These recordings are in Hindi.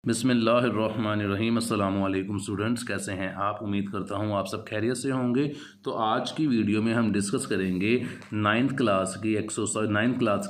बिस्मिल्लाहिर्रहमानिर्रहीम। अस्सलाम वालेकुम स्टूडेंट्स, कैसे हैं आप? उम्मीद करता हूँ आप सब खैरियत से होंगे। तो आज की वीडियो में हम डिस्कस करेंगे नाइन्थ क्लास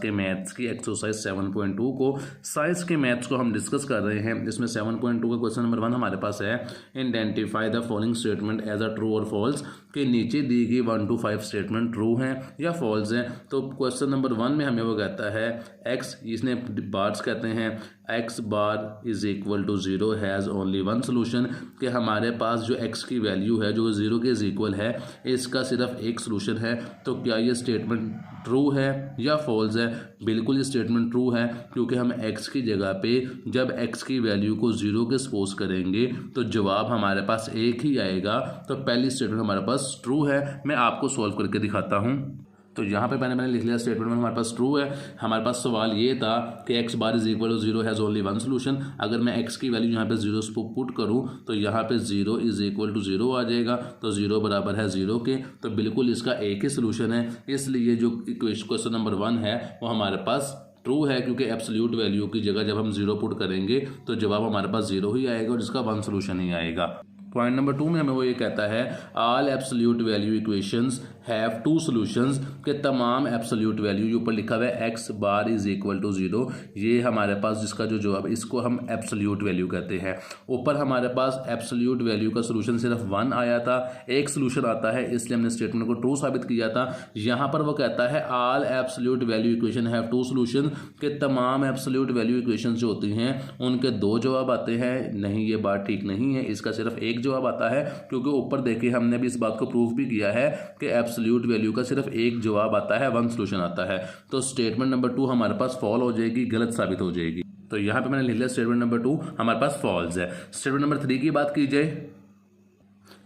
के मैथ्स की एक्सरसाइज 7.2 को। साइंस के मैथ्स को हम डिस्कस कर रहे हैं। इसमें 7.2 का क्वेश्चन नंबर 1 हमारे पास है, identify the following statement as a true और फॉल्स। के नीचे दी गई 1 to 5 स्टेटमेंट ट्रू हैं या फॉल्स हैं। तो क्वेश्चन नंबर 1 में हमें वो कहता है एक्स, इसने बार्स कहते हैं x bar is equal to 0 has only one solution. कि हमारे पास जो एक्स की वैल्यू है जो 0 के इज इक्वल है, इसका सिर्फ एक सोल्यूशन है। तो क्या ये स्टेटमेंट ट्रू है या फॉल्स है? बिल्कुल ये स्टेटमेंट ट्रू है, क्योंकि हम एक्स की जगह पे जब एक्स की वैल्यू को 0 के सपोज करेंगे तो जवाब हमारे पास एक ही आएगा। तो पहली स्टेटमेंट हमारे पास ट्रू है। मैं आपको सॉल्व करके दिखाता हूँ। तो यहाँ पे मैंने लिख लिया स्टेटमेंट में हमारे पास ट्रू है। हमारे पास सवाल ये था कि x bar is equal to 0 has only one solution. अगर मैं एक्स की वैल्यू यहाँ पे 0 पुट करूँ तो यहाँ पे 0 इज इक्वल टू 0 आ जाएगा। तो 0 बराबर है 0 के। तो बिल्कुल इसका एक ही सोल्यूशन है, इसलिए जो क्वेश्चन नंबर 1 है वो हमारे पास ट्रू है, क्योंकि एब्सोल्यूट वैल्यू की जगह जब हम 0 पुट करेंगे तो जवाब हमारे पास 0 ही आएगा और इसका वन सोल्यूशन ही आएगा। पॉइंट नंबर 2 में हमें वो ये कहता है all absolute value equations have two solutions. के तमाम एब्सोल्यूट वैल्यू जो ऊपर लिखा हुआ है x bar is equal to 0, ये हमारे पास जिसका जो जवाब इसको हम एब्सोल्यूट वैल्यू कहते हैं। ऊपर हमारे पास एब्सोल्यूट वैल्यू का सोल्यूशन सिर्फ 1 आया था, एक सोल्यूशन आता है, इसलिए हमने स्टेटमेंट को ट्रू साबित किया था। यहाँ पर वो कहता है all absolute value equation have two solution. के तमाम एब्सोल्यूट वैल्यू इक्वेशन जो होती हैं उनके 2 जवाब आते हैं। नहीं, ये बात ठीक नहीं है, इसका सिर्फ एक जवाब आता है, क्योंकि ऊपर देखिए हमने भी इस बात को प्रूफ भी किया है कि एब्सोल्यूट वैल्यू का सिर्फ एक जवाब आता है, वन सॉल्यूशन आता है। तो स्टेटमेंट नंबर 2 हमारे पास फॉल हो जाएगी, गलत साबित हो जाएगी। तो यहाँ पे मैंने लिख लिया स्टेटमेंट नंबर 2 हमारे पास फॉल्स है। स्टेटमेंट नंबर 3 की बात की जाए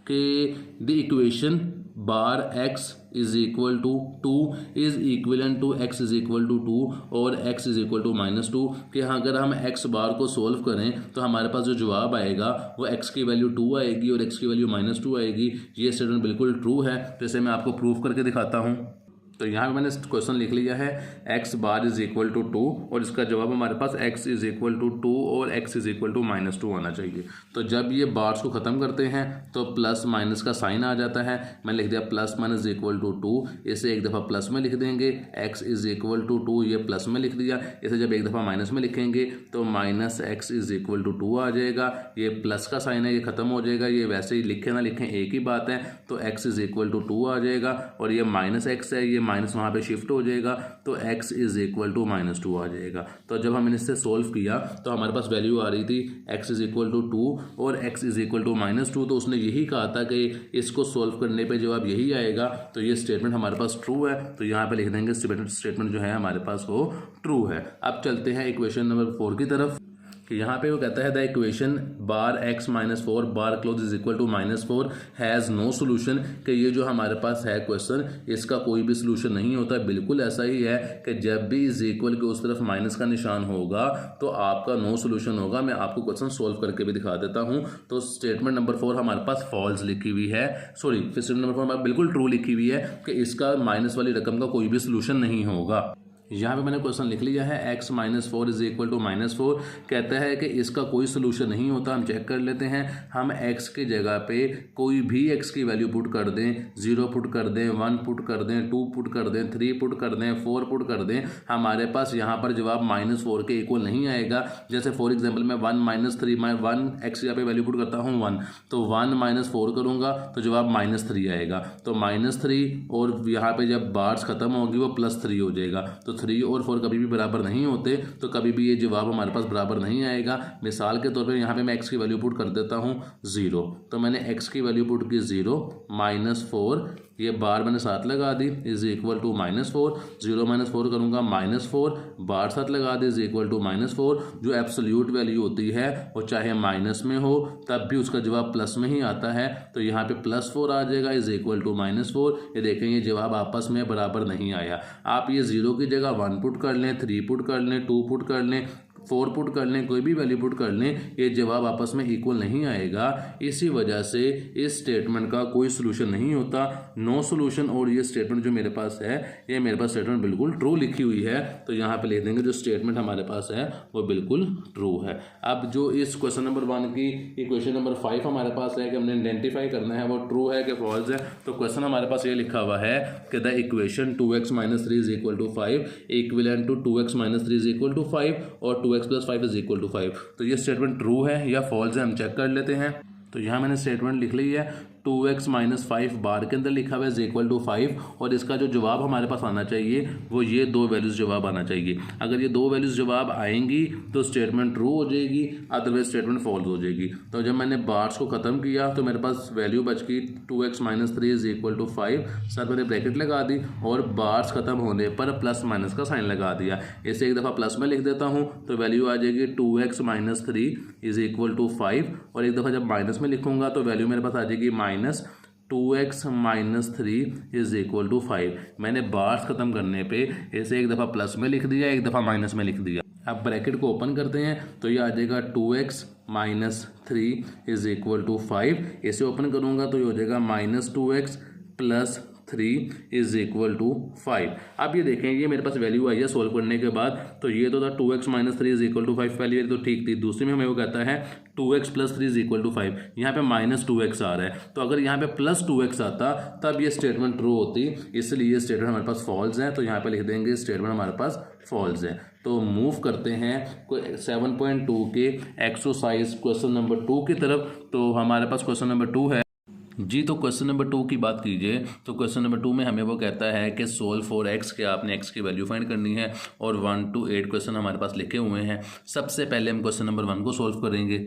कि the equation bar x is equal to 2 is equivalent to x is equal to 2 और x इज इक्वल टू -2। कि अगर हम x बार को सोल्व करें तो हमारे पास जो जवाब आएगा वो x की वैल्यू 2 आएगी और x की वैल्यू -2 आएगी। ये स्टेटमेंट बिल्कुल ट्रू है। जैसे मैं आपको प्रूफ करके दिखाता हूँ। तो यहाँ पे मैंने क्वेश्चन लिख लिया है x bar is equal to 2 और इसका जवाब हमारे पास x इज इक्वल टू 2 और x इज इक्वल टू -2 आना चाहिए। तो जब ये बार्स को ख़त्म करते हैं तो प्लस माइनस का साइन आ जाता है। मैंने लिख दिया प्लस माइनस इक्वल टू 2, इसे एक दफ़ा प्लस में लिख देंगे, x इज इक्वल टू 2 ये प्लस में लिख दिया। इसे जब एक दफ़ा माइनस में लिखेंगे तो minus x is equal to 2 आ जाएगा। ये प्लस का साइन है, ये ख़त्म हो जाएगा। ये वैसे ही लिखें ना लिखें एक ही बात है। तो x इज इक्वल टू 2 आ जाएगा और ये माइनस एक्स है, ये माइनस वहाँ पे शिफ्ट हो जाएगा तो x इज इक्वल टू -2 आ जाएगा। तो जब हमने इससे सोल्व किया तो हमारे पास वैल्यू आ रही थी x इज इक्वल टू 2 और x इज इक्वल टू -2। तो उसने यही कहा था कि इसको सोल्व करने पे जवाब यही आएगा। तो ये स्टेटमेंट हमारे पास ट्रू है। तो यहाँ पे लिख देंगे स्टेटमेंट जो है हमारे पास वो ट्रू है। अब चलते हैं इक्वेशन नंबर 4 की तरफ। कि यहाँ पे वो कहता है the equation bar x -4 bar close is equal to -4 has no solution. कि ये जो हमारे पास है क्वेश्चन, इसका कोई भी सोल्यूशन नहीं होता। बिल्कुल ऐसा ही है कि जब भी इज इक्वल के उस तरफ माइनस का निशान होगा तो आपका नो सोल्यूशन होगा। मैं आपको क्वेश्चन सोल्व करके भी दिखा देता हूँ। तो स्टेटमेंट नंबर 4 हमारे पास फॉल्स लिखी हुई है, सॉरी स्टेटमेंट नंबर 4 हमारे बिल्कुल ट्रू लिखी हुई है कि इसका माइनस वाली रकम का कोई भी सोल्यूशन नहीं होगा। यहाँ पे मैंने क्वेश्चन लिख लिया है x -4 इज इक्वल टू -4। कहता है कि इसका कोई सोल्यूशन नहीं होता। हम चेक कर लेते हैं। हम x की जगह पे कोई भी x की वैल्यू पुट कर दें, 0 पुट कर दें, 1 पुट कर दें, 2 पुट कर दें, 3 पुट कर दें, 4 पुट कर दें, हमारे पास यहाँ पर जवाब -4 के इक्वल नहीं आएगा। जैसे फॉर एग्जाम्पल मैं 1 - 3 मैं 1 x यहाँ पे वैल्यू पुट करता हूँ 1, तो 1 - 4 करूँगा तो जवाब -3 आएगा। तो -3 और यहाँ पे जब बार्स खत्म होगी वो +3 हो जाएगा। तो 3 और 4 कभी भी बराबर नहीं होते, तो कभी भी ये जवाब हमारे पास बराबर नहीं आएगा। मिसाल के तौर पे यहाँ पे मैं x की वैल्यू पुट कर देता हूँ 0। तो मैंने x की वैल्यू पुट की 0 -4, ये बार मैंने साथ लगा दी इज इक्वल टू -4, 0 - 4 करूँगा -4, बार साथ लगा दी इज इक्वल टू -4। जो एब्सोल्यूट वैल्यू होती है वो चाहे माइनस में हो तब भी उसका जवाब प्लस में ही आता है। तो यहाँ पे +4 आ जाएगा इज इक्वल टू -4। ये देखें ये जवाब आपस में बराबर नहीं आया। आप ये 0 की जगह 1 पुट कर लें, 3 पुट कर लें, 2 पुट कर लें, 4 पुट कर लें, कोई भी वैल्यू पुट कर लें, ये जवाब आपस में इक्वल नहीं आएगा। इसी वजह से इस स्टेटमेंट का कोई सोल्यूशन नहीं होता, नो सोल्यूशन। और ये स्टेटमेंट जो मेरे पास है, ये मेरे पास स्टेटमेंट बिल्कुल ट्रू लिखी हुई है, तो यहाँ पे लिख देंगे जो स्टेटमेंट हमारे पास है वो बिल्कुल ट्रू है। अब जो इस क्वेश्चन नंबर 1 की इक्वेशन नंबर 5 हमारे पास है कि हमने आइडेंटिफाई करना है वो ट्रू है कि फॉल्स है, तो क्वेश्चन हमारे पास ये लिखा हुआ है कि the equation 2x - 3 is equal to 5 equivalent to 2x - 3 is equal to 5 और 2x + 5 इज इक्वल टू 5। तो ये स्टेटमेंट ट्रू है या फॉल्स है हम चेक कर लेते हैं। तो यहाँ मैंने स्टेटमेंट लिख ली है, 2x - 5 बार के अंदर लिखा हुआ है इज इक्वल टू 5, और इसका जो जवाब हमारे पास आना चाहिए वो ये 2 वैल्यूज़ जवाब आना चाहिए। अगर ये 2 वैल्यूज़ जवाब आएंगी तो स्टेटमेंट ट्रू हो जाएगी, अदरवाइज स्टेटमेंट फॉल्स हो जाएगी। तो जब मैंने बार्स को ख़त्म किया तो मेरे पास वैल्यू बच गई 2x - 3 is equal to 5, sir मैंने ब्रैकेट लगा दी और बार्स ख़त्म होने पर प्लस माइनस का साइन लगा दिया। इसे एक दफ़ा प्लस में लिख देता हूँ तो वैल्यू आ जाएगी 2x - 3 इज इक्वल टू 5, और एक दफ़ा जब माइनस में लिखूंगा तो वैल्यू मेरे पास आ जाएगी -2x - 3 इज इक्वल टू 5। मैंने बार्स खत्म करने पे इसे एक दफ़ा प्लस में लिख दिया, एक दफ़ा माइनस में लिख दिया। अब ब्रैकेट को ओपन करते हैं तो ये आ जाएगा 2x - 3 इज इक्वल टू 5। इसे ओपन करूँगा तो ये हो जाएगा -2x + 3 इज इक्वल टू 5। अब ये देखें, ये मेरे पास वैल्यू आई है सोल्व करने के बाद, तो ये तो था 2x - 3 इज इक्वल टू 5 पहली वैल्यू तो ठीक थी, दूसरी में हमें वो कहता है 2x + 3 इज इक्वल टू 5, यहाँ पे -2x आ रहा है, तो अगर यहाँ पे +2x आता तब ये स्टेटमेंट ट्रू होती, इसलिए ये स्टेटमेंट हमारे पास फॉल्स है, तो यहाँ पे लिख देंगे स्टेटमेंट हमारे पास फॉल्स है। तो मूव करते हैं 7.2 के एक्सरसाइज क्वेश्चन नंबर 2 की तरफ। तो हमारे पास क्वेश्चन नंबर 2 है जी। तो क्वेश्चन नंबर 2 की बात कीजिए तो क्वेश्चन नंबर 2 में हमें वो कहता है कि सोल्व फॉर x के आपने x की वैल्यू फाइंड करनी है, और 1 to 8 क्वेश्चन हमारे पास लिखे हुए हैं। सबसे पहले हम क्वेश्चन नंबर 1 को सोल्व करेंगे।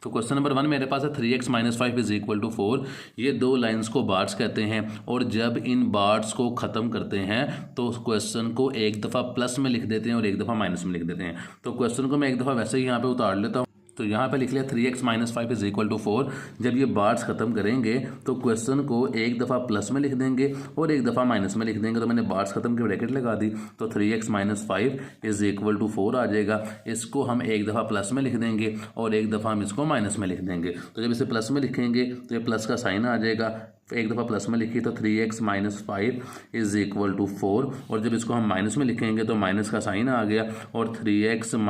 तो क्वेश्चन नंबर 1 मेरे पास है 3x - 5 इज इक्वल टू 4। ये 2 लाइंस को बार्स कहते हैं, और जब इन बार्स को ख़त्म करते हैं तो क्वेश्चन को एक दफ़ा प्लस में लिख देते हैं और एक दफ़ा माइनस में लिख देते हैं। तो क्वेश्चन को मैं एक दफ़ा वैसे ही यहाँ पे उतार लेता हूँ। तो यहाँ पे लिख लिया 3x - 5 इज इक्वल टू 4। जब ये बार्स ख़त्म करेंगे तो क्वेश्चन को एक दफ़ा प्लस में लिख देंगे और एक दफ़ा माइनस में लिख देंगे। तो मैंने बार्स ख़त्म की ब्रैकेट लगा दी, तो 3x - 5 इज इक्वल टू 4 आ जाएगा। इसको हम एक दफ़ा प्लस में लिख देंगे और एक दफ़ा हम इसको माइनस में लिख देंगे। तो जब इसे प्लस में लिखेंगे तो ये प्लस का साइन आ जाएगा, एक दफ़ा प्लस में लिखी तो 3x - 5 इज इक्वल टू 4, और जब इसको हम माइनस में लिखेंगे तो माइनस का साइन आ गया और 3x -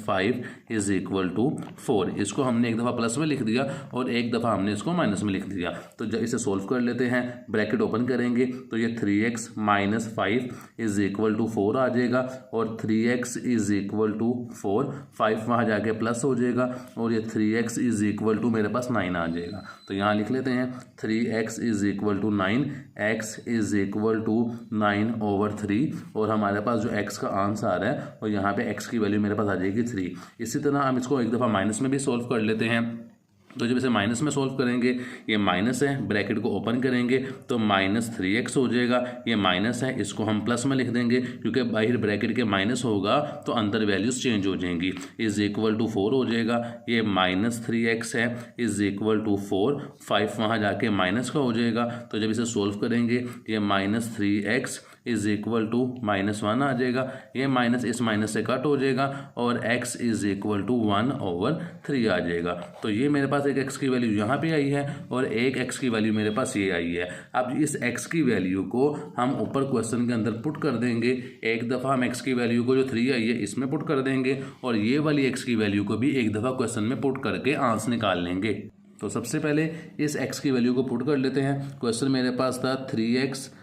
5 इज इक्वल टू 4। इसको हमने एक दफ़ा प्लस में लिख दिया और एक दफ़ा हमने इसको माइनस में लिख दिया। तो जब इसे सोल्व कर लेते हैं, ब्रैकेट ओपन करेंगे तो ये 3x - 5 इज इक्वल टू 4 आ जाएगा, और 3x इज इक्वल टू 4, 5 वहाँ जाके प्लस हो जाएगा, और ये 3x इज इक्वल टू मेरे पास 9 आ जाएगा। तो यहाँ लिख लेते हैं 3x is equal to 9, x is equal to 9/3, और हमारे पास जो x का आंसर है और यहाँ पे x की वैल्यू मेरे पास आ जाएगी 3। इसी तरह हम इसको एक दफ़ा माइनस में भी सोल्व कर लेते हैं। तो जब इसे माइनस में सोल्व करेंगे, ये माइनस है, ब्रैकेट को ओपन करेंगे तो -3x हो जाएगा। ये माइनस है, इसको हम प्लस में लिख देंगे क्योंकि बाहर ब्रैकेट के माइनस होगा तो अंदर वैल्यूज चेंज हो जाएंगी। इज इक्वल टू 4 हो जाएगा। ये -3x है इज इक्वल टू 4, 5 वहाँ जाके माइनस का हो जाएगा। तो जब इसे सोल्व करेंगे ये -3x इज इक्वल टू -1 आ जाएगा। ये माइनस इस माइनस से कट हो जाएगा और x इज इक्वल टू 1/3 आ जाएगा। तो ये मेरे पास एक x की वैल्यू यहाँ पे आई है और एक x की वैल्यू मेरे पास ये आई है। अब इस x की वैल्यू को हम ऊपर क्वेश्चन के अंदर पुट कर देंगे। एक दफ़ा हम x की वैल्यू को जो 3 आई है इसमें पुट कर देंगे, और ये वाली x की वैल्यू को भी एक दफ़ा क्वेश्चन में पुट करके आंसर निकाल लेंगे। तो सबसे पहले इस x की वैल्यू को पुट कर लेते हैं। क्वेश्चन मेरे पास था 3x -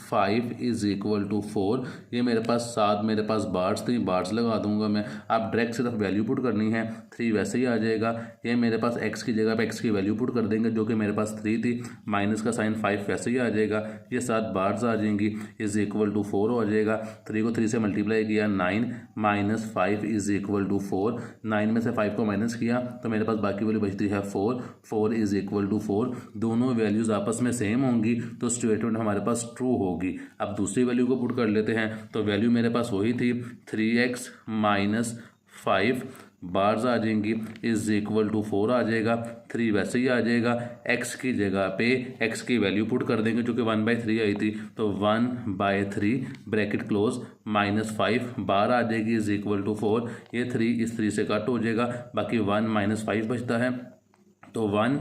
5 इज इक्वल टू 4। ये मेरे पास 7 मेरे पास बार्स थी, बार्स लगा दूंगा मैं। आप डायरेक्ट सिर्फ वैल्यू पुट करनी है, 3 वैसे ही आ जाएगा। ये मेरे पास x की जगह पे x की वैल्यू पुट कर देंगे जो कि मेरे पास 3 थी, माइनस का साइन 5 वैसे ही आ जाएगा। ये 7 बार्स आ जाएंगी, इज इक्वल टू 4 हो जाएगा। 3 को 3 से मल्टीप्लाई किया, 9 - 5 इज इक्वल टू 4। 9 में से 5 को माइनस किया तो मेरे पास बाकी वैल्यू बचती है 4, 4 इज इक्वल टू 4। दोनों वैल्यूज़ आपस में सेम होंगी तो स्टेटमेंट हमारे पास ट्रू होगी। अब दूसरी वैल्यू को पुट कर लेते हैं। तो वैल्यू मेरे पास वही थी 3x - 5 बार्स आ जाएंगी इज इक्वल टू 4 आ जाएगा, 3 वैसे ही आ जाएगा। x की जगह पे x की वैल्यू पुट कर देंगे जो कि 1/3 आई थी, तो 1/3 ब्रैकेट क्लोज -5 बार आ जाएगी इज इक्वल टू 4। ये 3 इस 3 से कट हो जाएगा, बाकी 1 - 5 बचता है, तो 1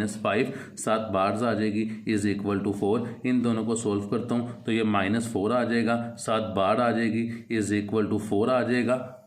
- 5 7 बार्स आ जाएगी इज इक्वल टू 4। इन दोनों को सोल्व करता हूँ तो ये -4 आ जाएगा, 7 बार आ जाएगी इज इक्वल टू 4 आ जाएगा।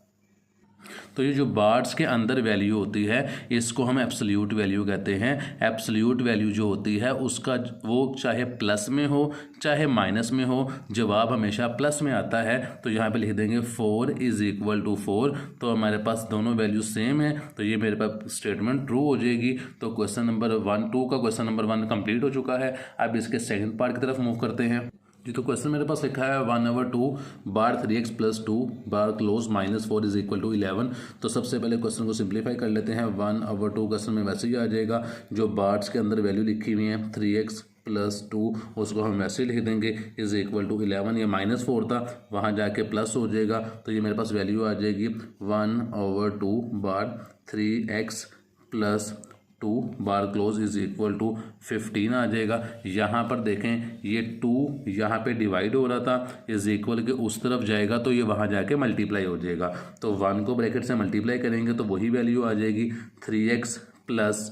तो ये जो बार्स के अंदर वैल्यू होती है इसको हम एब्सोल्यूट वैल्यू कहते हैं। एब्सोल्यूट वैल्यू जो होती है उसका वो चाहे प्लस में हो चाहे माइनस में हो, जवाब हमेशा प्लस में आता है। तो यहाँ पे लिख देंगे 4 इज इक्वल टू 4, तो हमारे पास दोनों वैल्यू सेम है, तो ये मेरे पास स्टेटमेंट ट्रू हो जाएगी। तो क्वेश्चन नंबर 2 का क्वेश्चन नंबर 1 कंप्लीट हो चुका है। अब इसके सेकंड पार्ट की तरफ मूव करते हैं जी। तो क्वेश्चन मेरे पास लिखा है 1/2 bar 3x + 2 bar close -4 is equal to 11। तो सबसे पहले क्वेश्चन को सिंप्लीफाई कर लेते हैं। 1/2 क्वेश्चन में वैसे ही आ जाएगा, जो बार्स के अंदर वैल्यू लिखी हुई है 3x + 2 उसको हम वैसे ही लिख देंगे इज इक्वल टू 11। ये -4 था, वहाँ जाके प्लस हो जाएगा, तो ये मेरे पास वैल्यू आ जाएगी 1/2 bar 3x + 2 bar close is equal to 15 आ जाएगा। यहाँ पर देखें ये 2 यहाँ पे डिवाइड हो रहा था, इज इक्वल के उस तरफ जाएगा तो ये वहाँ जाके मल्टीप्लाई हो जाएगा, तो 1 को ब्रैकेट से मल्टीप्लाई करेंगे तो वही वैल्यू आ जाएगी 3x +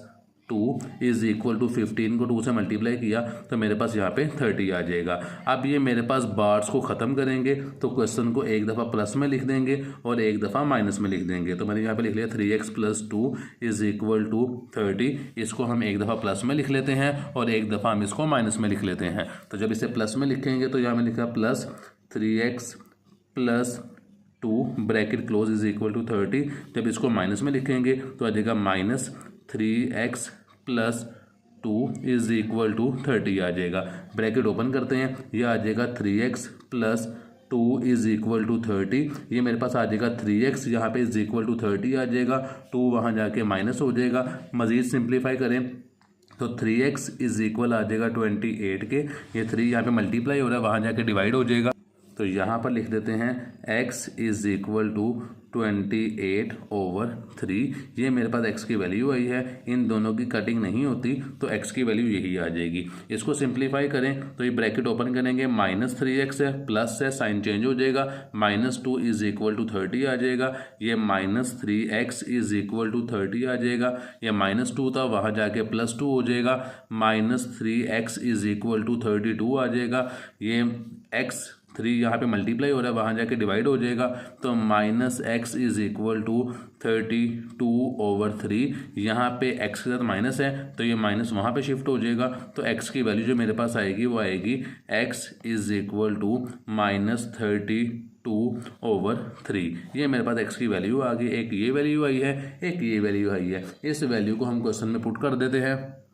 2 इज इक्वल टू 15 को 2 से मल्टीप्लाई किया तो मेरे पास यहाँ पे 30 आ जाएगा। अब ये मेरे पास बार्स को ख़त्म करेंगे तो क्वेश्चन को एक दफ़ा प्लस में लिख देंगे और एक दफ़ा माइनस में लिख देंगे। तो मैंने यहाँ पे लिख लिया 3x + 2 इज इक्वल टू 30। इसको हम एक दफ़ा प्लस में लिख लेते हैं और एक दफ़ा हम इसको माइनस में लिख लेते हैं। तो जब इसे प्लस में लिखेंगे तो यहाँ में लिखा plus 3x + 2 bracket close is equal to 30। जब इसको माइनस में लिखेंगे तो आ जाएगा -3x + 2 इज इक्वल टू 30 आ जाएगा। ब्रैकेट ओपन करते हैं, यह आ जाएगा 3x + 2 इज इक्वल टू 30। ये मेरे पास आ जाएगा 3x यहाँ पे इज इक्वल टू 30 आ जाएगा, 2 वहाँ जाके माइनस हो जाएगा। मज़ीद सिंप्लीफाई करें तो 3x इज इक्वल आ जाएगा 28 के, ये 3 यहाँ पे मल्टीप्लाई हो रहा है, वहाँ जाके डिवाइड हो जाएगा। तो यहाँ पर लिख देते हैं x इज इक्वल टू 28/3। ये मेरे पास x की वैल्यू आई है, इन दोनों की कटिंग नहीं होती तो x की वैल्यू यही आ जाएगी। इसको सिंप्लीफाई करें तो ये ब्रैकेट ओपन करेंगे, -3x है प्लस है साइन चेंज हो जाएगा, -2 इज इक्वल टू 30 आ जाएगा। ये -3x इज इक्वल टू 30 आ जाएगा, ये -2 था वहाँ जाके +2 हो जाएगा, -3x इज इक्वल टू 32 आ जाएगा। ये x 3 यहाँ पे मल्टीप्लाई हो रहा है, वहाँ जाके डिवाइड हो जाएगा, तो -x इज इक्वल टू 32/3। यहाँ पे x के साथ माइनस है तो ये माइनस वहाँ पे शिफ्ट हो जाएगा, तो x की वैल्यू जो मेरे पास आएगी वो आएगी x इज इक्वल टू -32/3। ये मेरे पास x की वैल्यू आ गई। एक ये वैल्यू आई है, एक ये वैल्यू आई है। इस वैल्यू को हम क्वेश्चन में पुट कर देते हैं।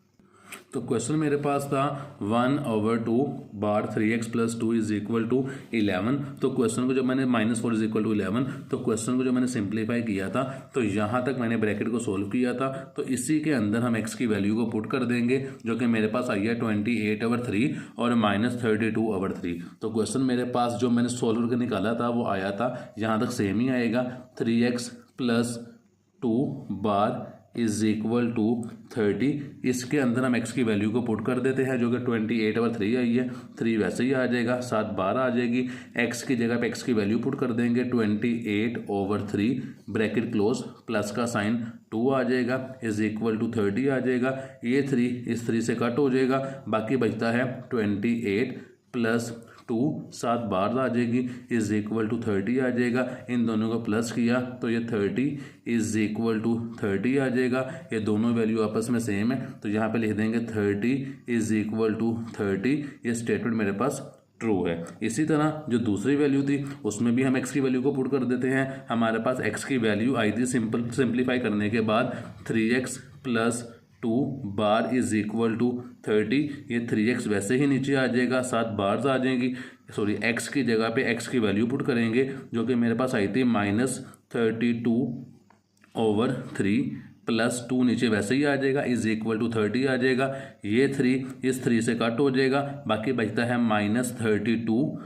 तो क्वेश्चन मेरे पास था 1/2 bar 3x + 2 is equal to 11। तो क्वेश्चन को जब मैंने -4 इज इक्वल टू 11, तो क्वेश्चन को जो मैंने सिंप्लीफाई किया था तो यहाँ तक मैंने ब्रैकेट को सोल्व किया था, तो इसी के अंदर हम x की वैल्यू को पुट कर देंगे जो कि मेरे पास आई है 28/3 और -32/3। तो क्वेश्चन मेरे पास जो मैंने सोल्व करके निकाला था वो आया था, यहाँ तक सेम ही आएगा 3x + 2 bar is equal to 30। इसके अंदर हम x की वैल्यू को पुट कर देते हैं जो कि 28/3 आई है, 3 वैसे ही आ जाएगा, 7 बार आ जाएगी। x की जगह पे x की वैल्यू पुट कर देंगे 28/3 ब्रैकेट क्लोज प्लस का साइन 2 आ जाएगा इज इक्वल टू 30 आ जाएगा। ये 3 इस 3 से कट हो जाएगा, बाकी बचता है 28 + 2 7 बार आ जाएगी इज इक्वल टू 30 आ जाएगा। इन दोनों को प्लस किया तो ये 30 इज इक्वल टू 30 आ जाएगा। ये दोनों वैल्यू आपस में सेम है तो यहाँ पे लिख देंगे 30 इज इक्वल टू 30। ये स्टेटमेंट मेरे पास ट्रू है। इसी तरह जो दूसरी वैल्यू थी उसमें भी हम x की वैल्यू को पुट कर देते हैं। हमारे पास x की वैल्यू आई थी सिंप्लीफाई करने के बाद 3x + 2 bar is equal to 30। ये 3x वैसे ही नीचे आ जाएगा, 7 बार्स आ जाएंगी। सॉरी, x की जगह पे x की वैल्यू पुट करेंगे जो कि मेरे पास आई थी -32/3 + 2 नीचे वैसे ही आ जाएगा इज इक्वल टू 30 आ जाएगा। ये 3 इस 3 से कट हो जाएगा, बाकी बचता है -32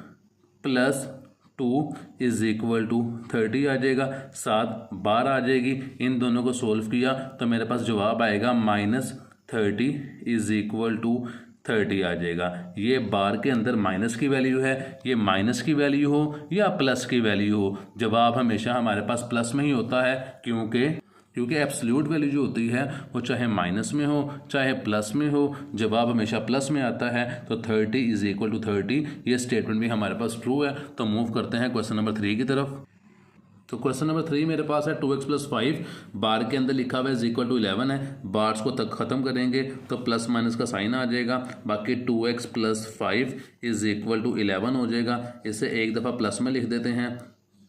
+ 2 = 30 आ जाएगा, 7 बार आ जाएगी। इन दोनों को सोल्व किया तो मेरे पास जवाब आएगा -30 = 30 आ जाएगा। ये बार के अंदर माइनस की वैल्यू है, ये माइनस की वैल्यू हो या प्लस की वैल्यू हो, जवाब हमेशा हमारे पास प्लस में ही होता है, क्योंकि एब्सोल्यूट वैल्यू जो होती है वो चाहे माइनस में हो चाहे प्लस में हो, जवाब हमेशा प्लस में आता है। तो 30 = 30 ये स्टेटमेंट भी हमारे पास ट्रू है। तो मूव करते हैं क्वेश्चन नंबर 3 की तरफ। तो क्वेश्चन नंबर 3 मेरे पास है 2x + 5 बार के अंदर लिखा हुआ है = 11 है। बार्स को तक ख़त्म करेंगे तो प्लस माइनस का साइन आ जाएगा, बाकी 2x + 5 = 11 हो जाएगा। इसे एक दफ़ा प्लस में लिख देते हैं,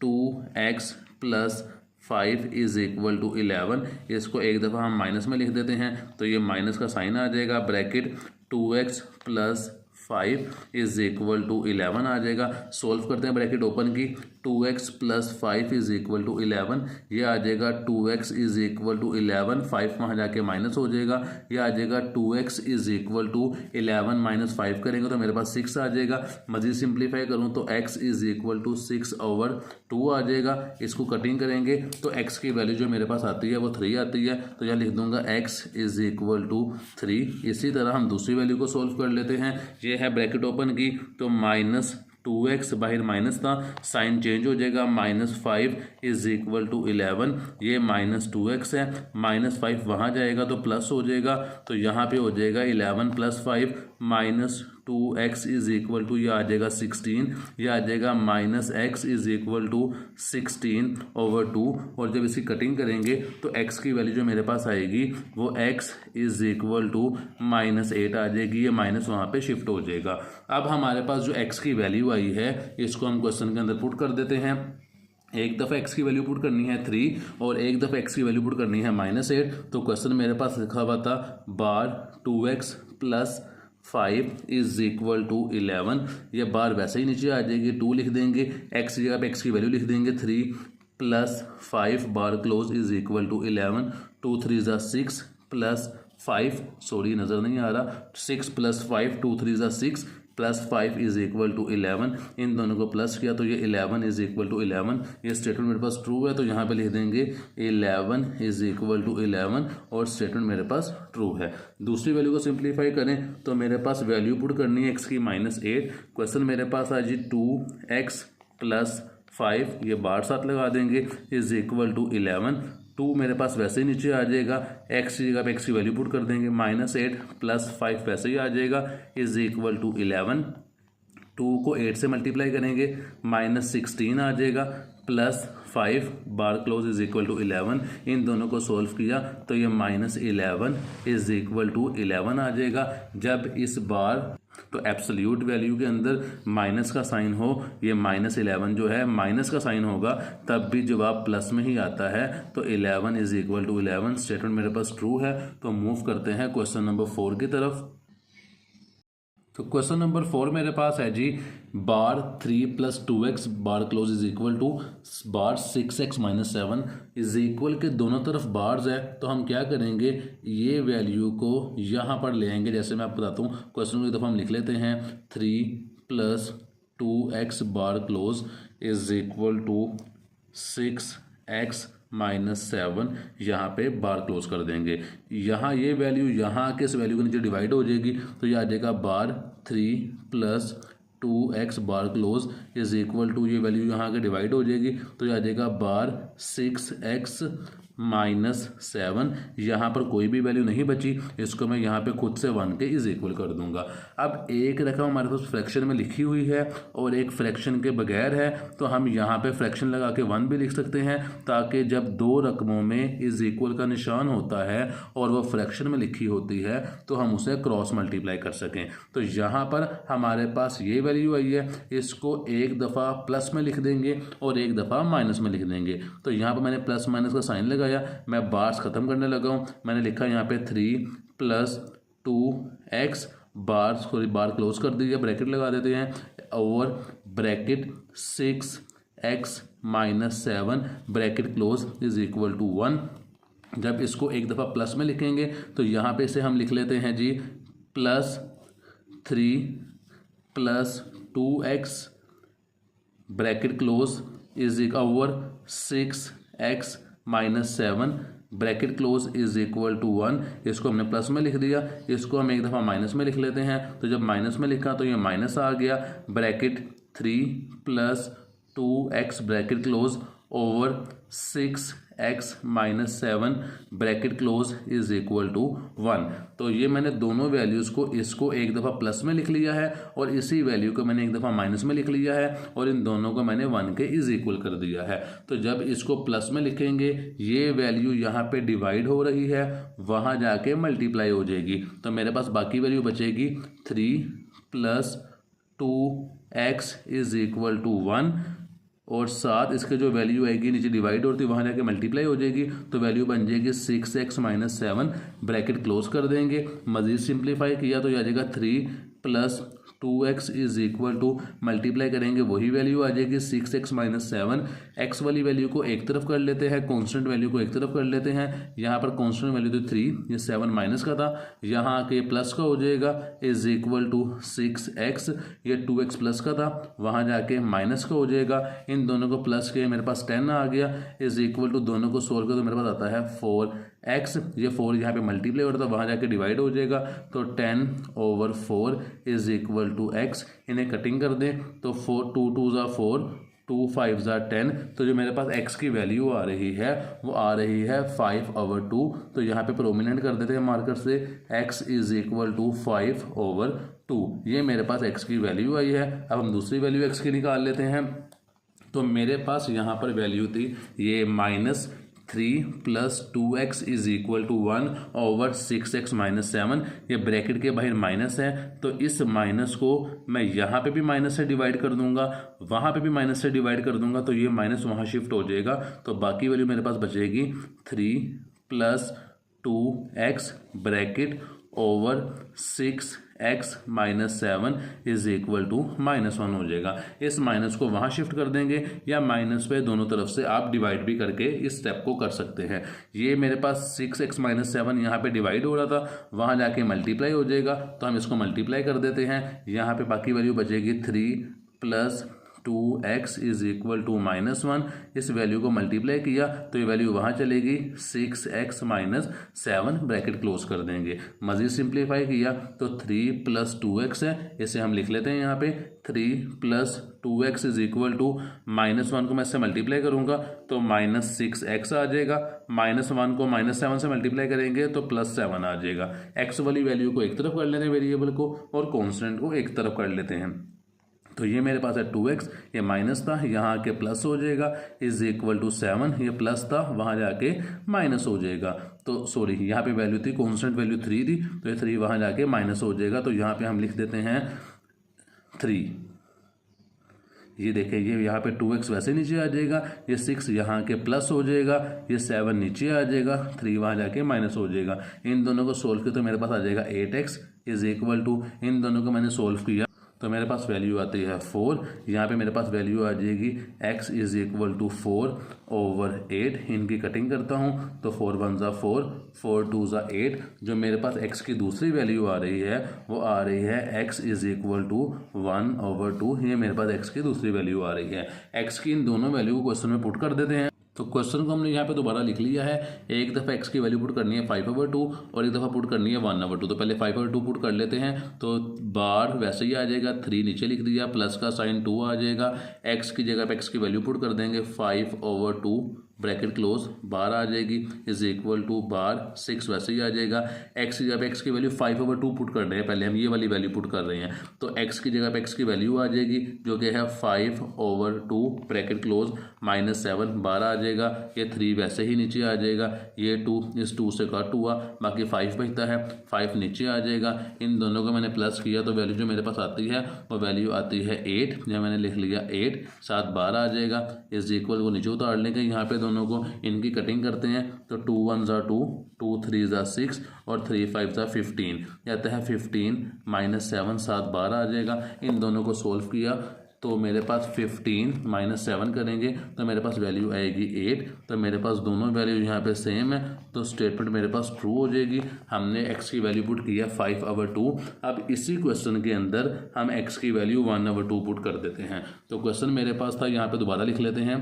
2x + 5 = 11। इसको एक दफ़ा हम माइनस में लिख देते हैं तो ये माइनस का साइन आ जाएगा, ब्रैकेट 2x + 5 = 11 आ जाएगा। सोल्व करते हैं, ब्रैकेट ओपन की, 2x + 5 = 11, ये आ जाएगा 2x = 11, 5 वहाँ जाके माइनस हो जाएगा, ये आ जाएगा 2x = 11 - 5 करेंगे तो मेरे पास 6 आ जाएगा। मज़ीद सिंप्लीफाई करूँ तो x = 6/2 आ जाएगा। इसको कटिंग करेंगे तो x की वैल्यू जो मेरे पास आती है वो 3 आती है, तो यहाँ लिख दूंगा x = 3। इसी तरह हम दूसरी वैल्यू को सोल्व कर लेते हैं। ये है ब्रैकेट ओपन की, तो -2x, बाहर माइनस था, साइन चेंज हो जाएगा, -5 = 11, ये -2x है, -5 वहाँ जाएगा तो प्लस हो जाएगा, तो यहाँ पे हो जाएगा 11 + 5 -2x = ये आ जाएगा 16, ये आ जाएगा -x = 16/2। और जब इसकी कटिंग करेंगे तो x की वैल्यू जो मेरे पास आएगी वो x = -8 आ जाएगी, ये माइनस वहाँ पे शिफ्ट हो जाएगा। अब हमारे पास जो x की वैल्यू आई है इसको हम क्वेश्चन के अंदर पुट कर देते हैं। एक दफ़ा x की वैल्यू पुट करनी है 3 और एक दफ़ा x की वैल्यू पुट करनी है -8। तो क्वेश्चन मेरे पास लिखा हुआ था बार 2x + 5 = 11, ये बार वैसे ही नीचे आ जाएगी, 2 लिख देंगे, x की जगह पे x की वैल्यू लिख देंगे, 3 + 5 बार क्लोज = 11, 2 3 = 6 + 5, सॉरी नज़र नहीं आ रहा, 6 + 5, 2 3 = 6 + 5 = 11। इन दोनों को प्लस किया तो ये 11 = 11, ये स्टेटमेंट मेरे पास ट्रू है, तो यहाँ पे लिख देंगे 11 = 11 और स्टेटमेंट मेरे पास ट्रू है। दूसरी वैल्यू को सिंप्लीफाई करें तो मेरे पास वैल्यू पुट करनी है x की -8। क्वेश्चन मेरे पास आ जी 2x + 5, ये बार साथ लगा देंगे, = 11, 2 मेरे पास वैसे ही नीचे आ जाएगा, x की जगह पे x की वैल्यू पुट कर देंगे, -8 + 5 वैसे ही आ जाएगा, = 11, 2 को 8 से मल्टीप्लाई करेंगे, -16 आ जाएगा, +5 बार क्लोज = 11। इन दोनों को सोल्व किया तो ये -11 = 11 आ जाएगा। जब इस बार तो एब्सोल्यूट वैल्यू के अंदर माइनस का साइन हो, ये -11 जो है माइनस का साइन होगा तब भी जवाब प्लस में ही आता है, तो 11 = 11 स्टेटमेंट मेरे पास ट्रू है। तो मूव करते हैं क्वेश्चन नंबर 4 की तरफ। तो क्वेश्चन नंबर 4 मेरे पास है जी बार 3 + 2x बार क्लोज = बार 6x - 7 = के दोनों तरफ बार्स है, तो हम क्या करेंगे, ये वैल्यू को यहाँ पर ले आएंगे। जैसे मैं आपको बताता हूँ, क्वेश्चन को एक दफ़ा हम लिख लेते हैं, 3 + 2x बार क्लोज = 6x -7, यहाँ पे बार क्लोज कर देंगे। यहाँ ये वैल्यू यहाँ के इस वैल्यू के नीचे डिवाइड हो जाएगी, तो ये आ जाएगा बार 3 + 2x बार क्लोज = ये वैल्यू यहाँ के डिवाइड हो जाएगी, तो ये आ जाएगा बार 6x -7। यहाँ पर कोई भी वैल्यू नहीं बची, इसको मैं यहाँ पे खुद से 1 के = कर दूंगा। अब एक रकम हमारे पास फ्रैक्शन में लिखी हुई है और एक फ्रैक्शन के बगैर है, तो हम यहाँ पे फ्रैक्शन लगा के 1 भी लिख सकते हैं, ताकि जब दो रकमों में = का निशान होता है और वो फ्रैक्शन में लिखी होती है तो हम उसे क्रॉस मल्टीप्लाई कर सकें। तो यहाँ पर हमारे पास ये वैल्यू आई है, इसको एक दफ़ा प्लस में लिख देंगे और एक दफ़ा माइनस में लिख देंगे। तो यहाँ पर मैंने प्लस माइनस का साइन लगाया, मैं बार्स ख़त्म करने लगा हूँ। मैंने लिखा यहाँ पे 3 + 2x बार क्लोज कर दीजिए, ब्रैकेट लगा देते हैं, और ब्रैकेट 6x -7 ब्रैकेट क्लोज = 1। जब इसको एक दफ़ा प्लस में लिखेंगे तो यहाँ पे इसे हम लिख लेते हैं जी +3 + 2x bracket close is over 6x minus 7 bracket close is equal to 1। इसको हमने प्लस में लिख दिया, इसको हम एक दफ़ा माइनस में लिख लेते हैं। तो जब माइनस में लिखा तो ये माइनस आ गया। Bracket 3 plus 2x bracket close over 6x minus 7 bracket close is equal to 1। तो ये मैंने दोनों वैल्यूज़ को, इसको एक दफ़ा प्लस में लिख लिया है और इसी वैल्यू को मैंने एक दफ़ा माइनस में लिख लिया है और इन दोनों को मैंने 1 के इज इक्वल कर दिया है। तो जब इसको प्लस में लिखेंगे ये वैल्यू यहाँ पे डिवाइड हो रही है, वहाँ जाके मल्टीप्लाई हो जाएगी। तो मेरे पास बाकी वैल्यू बचेगी 3 plus 2x is equal to 1 और साथ इसके जो वैल्यू आएगी नीचे डिवाइड होती है वहाँ जाके मल्टीप्लाई हो जाएगी। तो वैल्यू बन जाएगी 6x माइनस 7 ब्रैकेट क्लोज कर देंगे। मज़ीद सिंप्लीफाई किया तो ये आ जाएगा 3 plus 2x is equal to multiply करेंगे वही वैल्यू आ जाएगी 6x माइनस 7। x वाली वैल्यू को एक तरफ कर लेते हैं, कांस्टेंट वैल्यू को एक तरफ कर लेते हैं। यहाँ पर कांस्टेंट वैल्यू तो 3, ये 7 माइनस का था, यहाँ आके प्लस का हो जाएगा इज इक्वल टू 6x, ये 2x प्लस का था, वहाँ जाके माइनस का हो जाएगा। इन दोनों को प्लस के मेरे पास 10 आ गया इज इक्वल टू, दोनों को सोल्व कर तो मेरे पास आता है 4x। ये 4 यहाँ पे मल्टीप्लाई होता है, वहाँ जाके डिवाइड हो जाएगा। तो 10/4 इज इक्वल टू x। इन्हें कटिंग कर दें तो 4 2 2 ज़ा 4 2 5 ज़ा 10। तो जो मेरे पास x की वैल्यू आ रही है वो आ रही है 5/2। तो यहाँ पे प्रोमिनेंट कर देते हैं मार्कर से, x इज इक्वल टू 5/2। ये मेरे पास x की वैल्यू आई है। अब हम दूसरी वैल्यू x की निकाल लेते हैं। तो मेरे पास यहाँ पर वैल्यू थी ये -3 plus 2x is equal to 1 over 6x minus 7। ये ब्रैकेट के बाहर माइनस है तो इस माइनस को मैं यहाँ पे भी माइनस से डिवाइड कर दूंगा, वहाँ पे भी माइनस से डिवाइड कर दूंगा, तो ये माइनस वहाँ शिफ्ट हो जाएगा। तो बाकी वैल्यू मेरे पास बचेगी 3 plus 2x bracket over 6x minus 7 is equal to -1 हो जाएगा। इस माइनस को वहाँ शिफ्ट कर देंगे या माइनस पे दोनों तरफ से आप डिवाइड भी करके इस स्टेप को कर सकते हैं। ये मेरे पास 6x माइनस 7 यहाँ पे डिवाइड हो रहा था, वहाँ जाके मल्टीप्लाई हो जाएगा। तो हम इसको मल्टीप्लाई कर देते हैं। यहाँ पे बाकी वैल्यू बचेगी 3 plus 2x is equal to -1। इस वैल्यू को मल्टीप्लाई किया तो ये वैल्यू वहाँ चलेगी 6x माइनस 7 ब्रैकेट क्लोज कर देंगे। मज़ीद सिंप्लीफाई किया तो 3 प्लस 2x है, इसे हम लिख लेते हैं यहाँ पे 3 plus 2x is equal to -1 को मैं इससे मल्टीप्लाई करूँगा तो -6x आ जाएगा। -1 को -7 से मल्टीप्लाई करेंगे तो +7 आ जाएगा। x वाली वैल्यू को एक तरफ कर लेते हैं वेरिएबल को और कॉन्स्टेंट को एक तरफ कर लेते हैं। तो ये मेरे पास है 2x, ये माइनस था, यहाँ आके प्लस हो जाएगा इज इक्वल टू 7। ये प्लस था, वहाँ जाके माइनस हो जाएगा। तो सॉरी, यहाँ पे वैल्यू थी कॉन्स्टेंट वैल्यू 3 थी, तो ये 3 वहाँ जाके माइनस हो जाएगा। तो यहाँ पे हम लिख देते हैं 3। ये देखिए, ये यहाँ पे 2x वैसे नीचे आ जाएगा, ये 6 यहाँ के प्लस हो जाएगा, ये 7 नीचे आ जाएगा, 3 वहाँ जाके माइनस हो जाएगा। इन दोनों को सोल्व किया तो मेरे पास आ जाएगा 8x इज इक्वल टू, इन दोनों को मैंने सोल्व किया तो मेरे पास वैल्यू आती है 4। यहाँ पे मेरे पास वैल्यू आ जाएगी x इज इक्वल टू 4/8। इनकी कटिंग करता हूँ तो 4 1 ज़ा 4, 4 2 ज़ा 8। जो मेरे पास x की दूसरी वैल्यू आ रही है वो आ रही है x इज इक्वल टू 1/2। ये मेरे पास x की दूसरी वैल्यू आ रही है। x की इन दोनों वैल्यू को क्वेश्चन में पुट कर देते हैं। तो क्वेश्चन को हमने यहाँ पे दोबारा लिख लिया है। एक दफ़ा x की वैल्यू पुट करनी है 5/2 और एक दफ़ा पुट करनी है 1/2। तो पहले 5/2 पुट कर लेते हैं तो बार वैसे ही आ जाएगा, 3 नीचे लिख दिया, प्लस का साइन 2 आ जाएगा। x की जगह पे x की वैल्यू पुट कर देंगे 5/2 ब्रैकेट क्लोज, बार आ जाएगी इज इक्वल टू बार 6 वैसे ही आ जाएगा। x की जगह पे x की वैल्यू 5/2 पुट कर रहे हैं, पहले हम ये वाली वैल्यू पुट कर रहे हैं। तो x की जगह पे x की वैल्यू आ जाएगी जो कि है 5/2 ब्रैकेट क्लोज -7, बार आ जाएगा। ये 3 वैसे ही नीचे आ जाएगा, ये 2 इस 2 से कट हुआ, बाकी 5 बचता है, 5 नीचे आ जाएगा। इन दोनों को मैंने प्लस किया तो वैल्यू जो मेरे पास आती है वो वैल्यू आती है 8। यह मैंने लिख लिया 8, साथ बार आ जाएगा इज इक्वल को नीचे उतार लेंगे। यहाँ पे दोनों को इनकी कटिंग करते हैं तो 2 1 ज़ा 2, 2 3 ज़ा 6 और 3 5 ज़ा 15। आता है 15 -7, साथ बार आ जाएगा। इन दोनों को सोल्व किया तो मेरे पास 15 माइनस 7 करेंगे तो मेरे पास वैल्यू आएगी 8। तो मेरे पास दोनों वैल्यू यहाँ पे सेम है, तो स्टेटमेंट मेरे पास ट्रू हो जाएगी। हमने x की वैल्यू पुट किया 5/2। अब इसी क्वेश्चन के अंदर हम x की वैल्यू 1/2 पुट कर देते हैं। तो क्वेश्चन मेरे पास था, यहाँ पे दोबारा लिख लेते हैं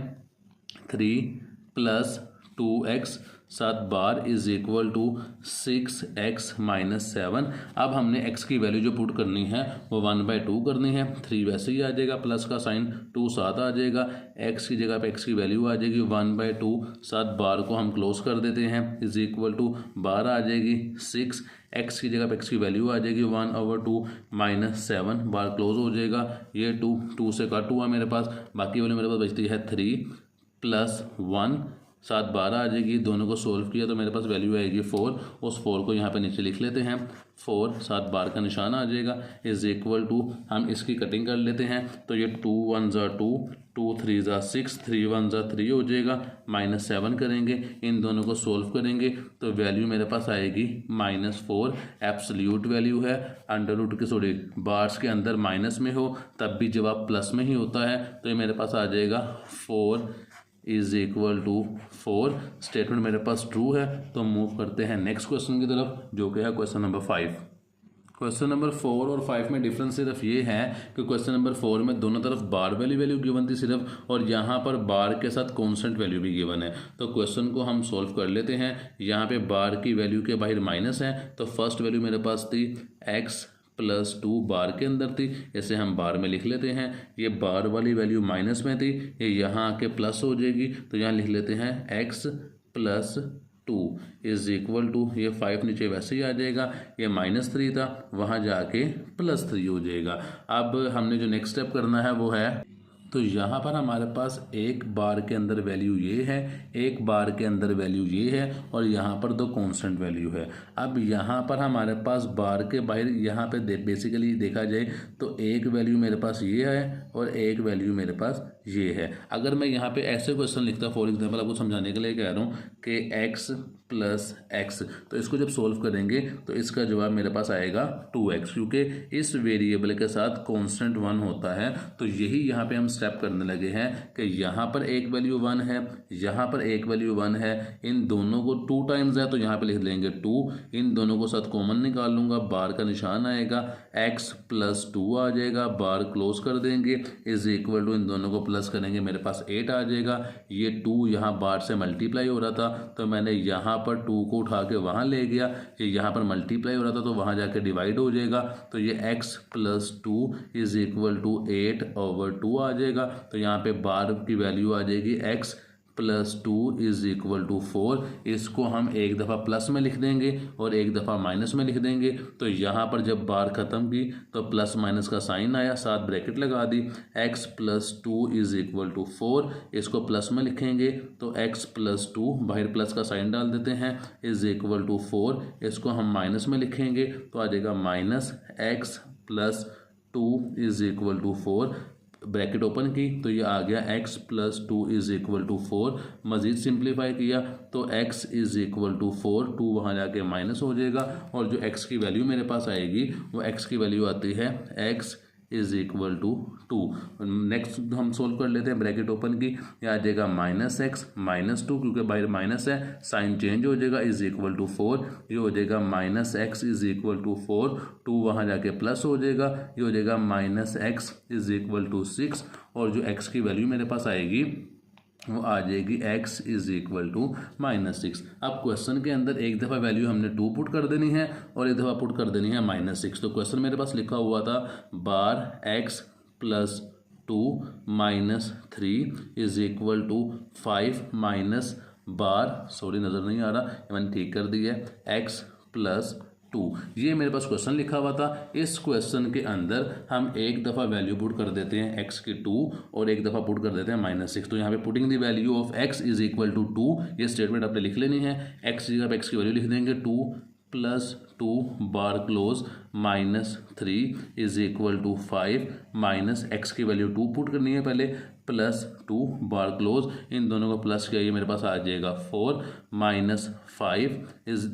3 + 2x 7 bar is equal to 6x minus 7। अब हमने x की वैल्यू जो पुट करनी है वो 1/2 करनी है। 3 वैसे ही आ जाएगा, प्लस का साइन 2 साथ आ जाएगा, x की जगह पे x की वैल्यू आ जाएगी 1/2। 7 बार को हम क्लोज कर देते हैं, इज इक्वल टू बार आ जाएगी 6, x की जगह पे x की वैल्यू आ जाएगी 1/2 माइनस 7, बार क्लोज हो जाएगा। ये 2 से कट हुआ मेरे पास, बाकी वैल्यू मेरे पास बचती है 3 + 1, 7 12 आ जाएगी। दोनों को सोल्व किया तो मेरे पास वैल्यू आएगी 4। उस 4 को यहाँ पे नीचे लिख लेते हैं, 4 7 बार का निशान आ जाएगा, इज इक्वल टू हम इसकी कटिंग कर लेते हैं। तो ये 2 1 ज़ा 2, 2 3 ज़ा 6, 3 1 ज़ा 3 हो जाएगा, -7 करेंगे। इन दोनों को सोल्व करेंगे तो वैल्यू मेरे पास आएगी -4। एब्सोल्यूट वैल्यू है, अंडर रूट के सॉरी बार्स के अंदर माइनस में हो तब भी जवाब प्लस में ही होता है। तो ये मेरे पास आ जाएगा 4 इज इक्वल टू 4। स्टेटमेंट मेरे पास ट्रू है। तो मूव करते हैं नेक्स्ट क्वेश्चन की तरफ, जो कि है क्वेश्चन नंबर 5। क्वेश्चन नंबर 4 और 5 में डिफरेंस सिर्फ ये है कि क्वेश्चन नंबर 4 में दोनों तरफ बार वाली वैल्यू गिवन थी सिर्फ, और यहाँ पर बार के साथ कांस्टेंट वैल्यू भी गिवन है। तो क्वेश्चन को हम सॉल्व कर लेते हैं। यहाँ पे बार की वैल्यू के बाहर माइनस है, तो फर्स्ट वैल्यू मेरे पास थी x + 2 बार के अंदर थी, इसे हम बार में लिख लेते हैं। ये बार वाली वैल्यू माइनस में थी, ये यहाँ आके प्लस हो जाएगी, तो यहाँ लिख लेते हैं x + 2 इज इक्वल टू, ये 5 नीचे वैसे ही आ जाएगा, ये -3 था, वहाँ जाके +3 हो जाएगा। अब हमने जो नेक्स्ट स्टेप करना है वो है, तो यहाँ पर हमारे पास एक बार के अंदर वैल्यू ये है, एक बार के अंदर वैल्यू ये है, और यहाँ पर 2 कांस्टेंट वैल्यू है। अब यहाँ पर हमारे पास बार के बाहर यहाँ पे बेसिकली देखा जाए तो एक वैल्यू मेरे पास ये है और एक वैल्यू मेरे पास ये है। अगर मैं यहाँ पे ऐसे क्वेश्चन लिखता, फॉर एग्जाम्पल आपको समझाने के लिए कह रहा हूँ कि x + x, तो इसको जब सोल्व करेंगे तो इसका जवाब मेरे पास आएगा 2x, क्योंकि इस वेरिएबल के साथ कांस्टेंट 1 होता है। तो यही यहाँ पे हम स्टेप करने लगे हैं कि यहाँ पर एक वैल्यू 1 है, यहाँ पर एक वैल्यू 1 है, इन दोनों को 2 टाइम्स है तो यहाँ पे लिख लेंगे 2, इन दोनों को साथ कॉमन निकाल लूँगा, बार का निशान आएगा, x + 2 आ जाएगा, बार क्लोज कर देंगे, इज इक्वल टू इन दोनों को प्लस करेंगे, मेरे पास 8 आ जाएगा। ये 2 यहाँ बार से मल्टीप्लाई हो रहा था तो मैंने यहाँ पर 2 को उठा के वहाँ ले गया, ये यहाँ पर मल्टीप्लाई हो रहा था तो वहाँ जाके डिवाइड हो जाएगा। तो ये x + 2 इज इक्वल टू 8/2 आ जाएगा। तो यहाँ पे बार की वैल्यू आ जाएगी x + 2 इज इक्वल टू 4। इसको हम एक दफ़ा प्लस में लिख देंगे और एक दफ़ा माइनस में लिख देंगे। तो यहाँ पर जब बार ख़त्म की तो प्लस माइनस का साइन आया, साथ ब्रैकेट लगा दी, x + 2 इज इक्वल टू 4। इसको प्लस में लिखेंगे तो x + 2 बाहर प्लस का साइन डाल देते हैं, इज इक्वल टू 4। इसको हम माइनस में लिखेंगे तो आ जाएगा -x + 2 is equal to 4। Bracket open की तो ये आ गया x + 2 इज इक्वल टू 4। मज़ीद सिंप्लीफाई किया तो x इज इक्वल टू 4, 2 वहाँ जाके माइनस हो जाएगा, और जो x की वैल्यू मेरे पास आएगी वो x की वैल्यू आती है x is equal to 2। Next हम सोल्व कर लेते हैं, ब्रैकेट ओपन की, यह आ जाएगा -x - 2, क्योंकि बाहर माइनस है, साइन चेंज हो जाएगा, इज इक्वल टू 4। ये हो जाएगा -x इज इक्वल टू 4, 2 वहाँ जाके प्लस हो जाएगा, ये हो जाएगा -x इज इक्वल टू 6, और जो x की वैल्यू मेरे पास आएगी वो आ जाएगी x इज इक्वल टू -6। अब क्वेश्चन के अंदर एक दफ़ा वैल्यू हमने 2 पुट कर देनी है और एक दफ़ा पुट कर देनी है -6। तो क्वेश्चन मेरे पास लिखा हुआ था bar x + 2 - 3 is equal to 5 minus bar, sorry नज़र नहीं आ रहा, मैंने ठीक कर दिया है, x + 2। ये मेरे पास क्वेश्चन लिखा हुआ था। इस क्वेश्चन के अंदर हम एक दफ़ा वैल्यू पुट कर देते हैं x की 2 और एक दफ़ा पुट कर देते हैं -6। तो यहाँ पे putting the value of x is equal to 2, ये स्टेटमेंट आपने लिख लेनी है। x की जगह x की वैल्यू लिख देंगे 2 + 2 बार close -3 is equal to 5 minus x की वैल्यू 2 पुट करनी है पहले, +2 बार क्लोज, इन दोनों को प्लस किया, ये मेरे पास आ जाएगा 4 - 5 इज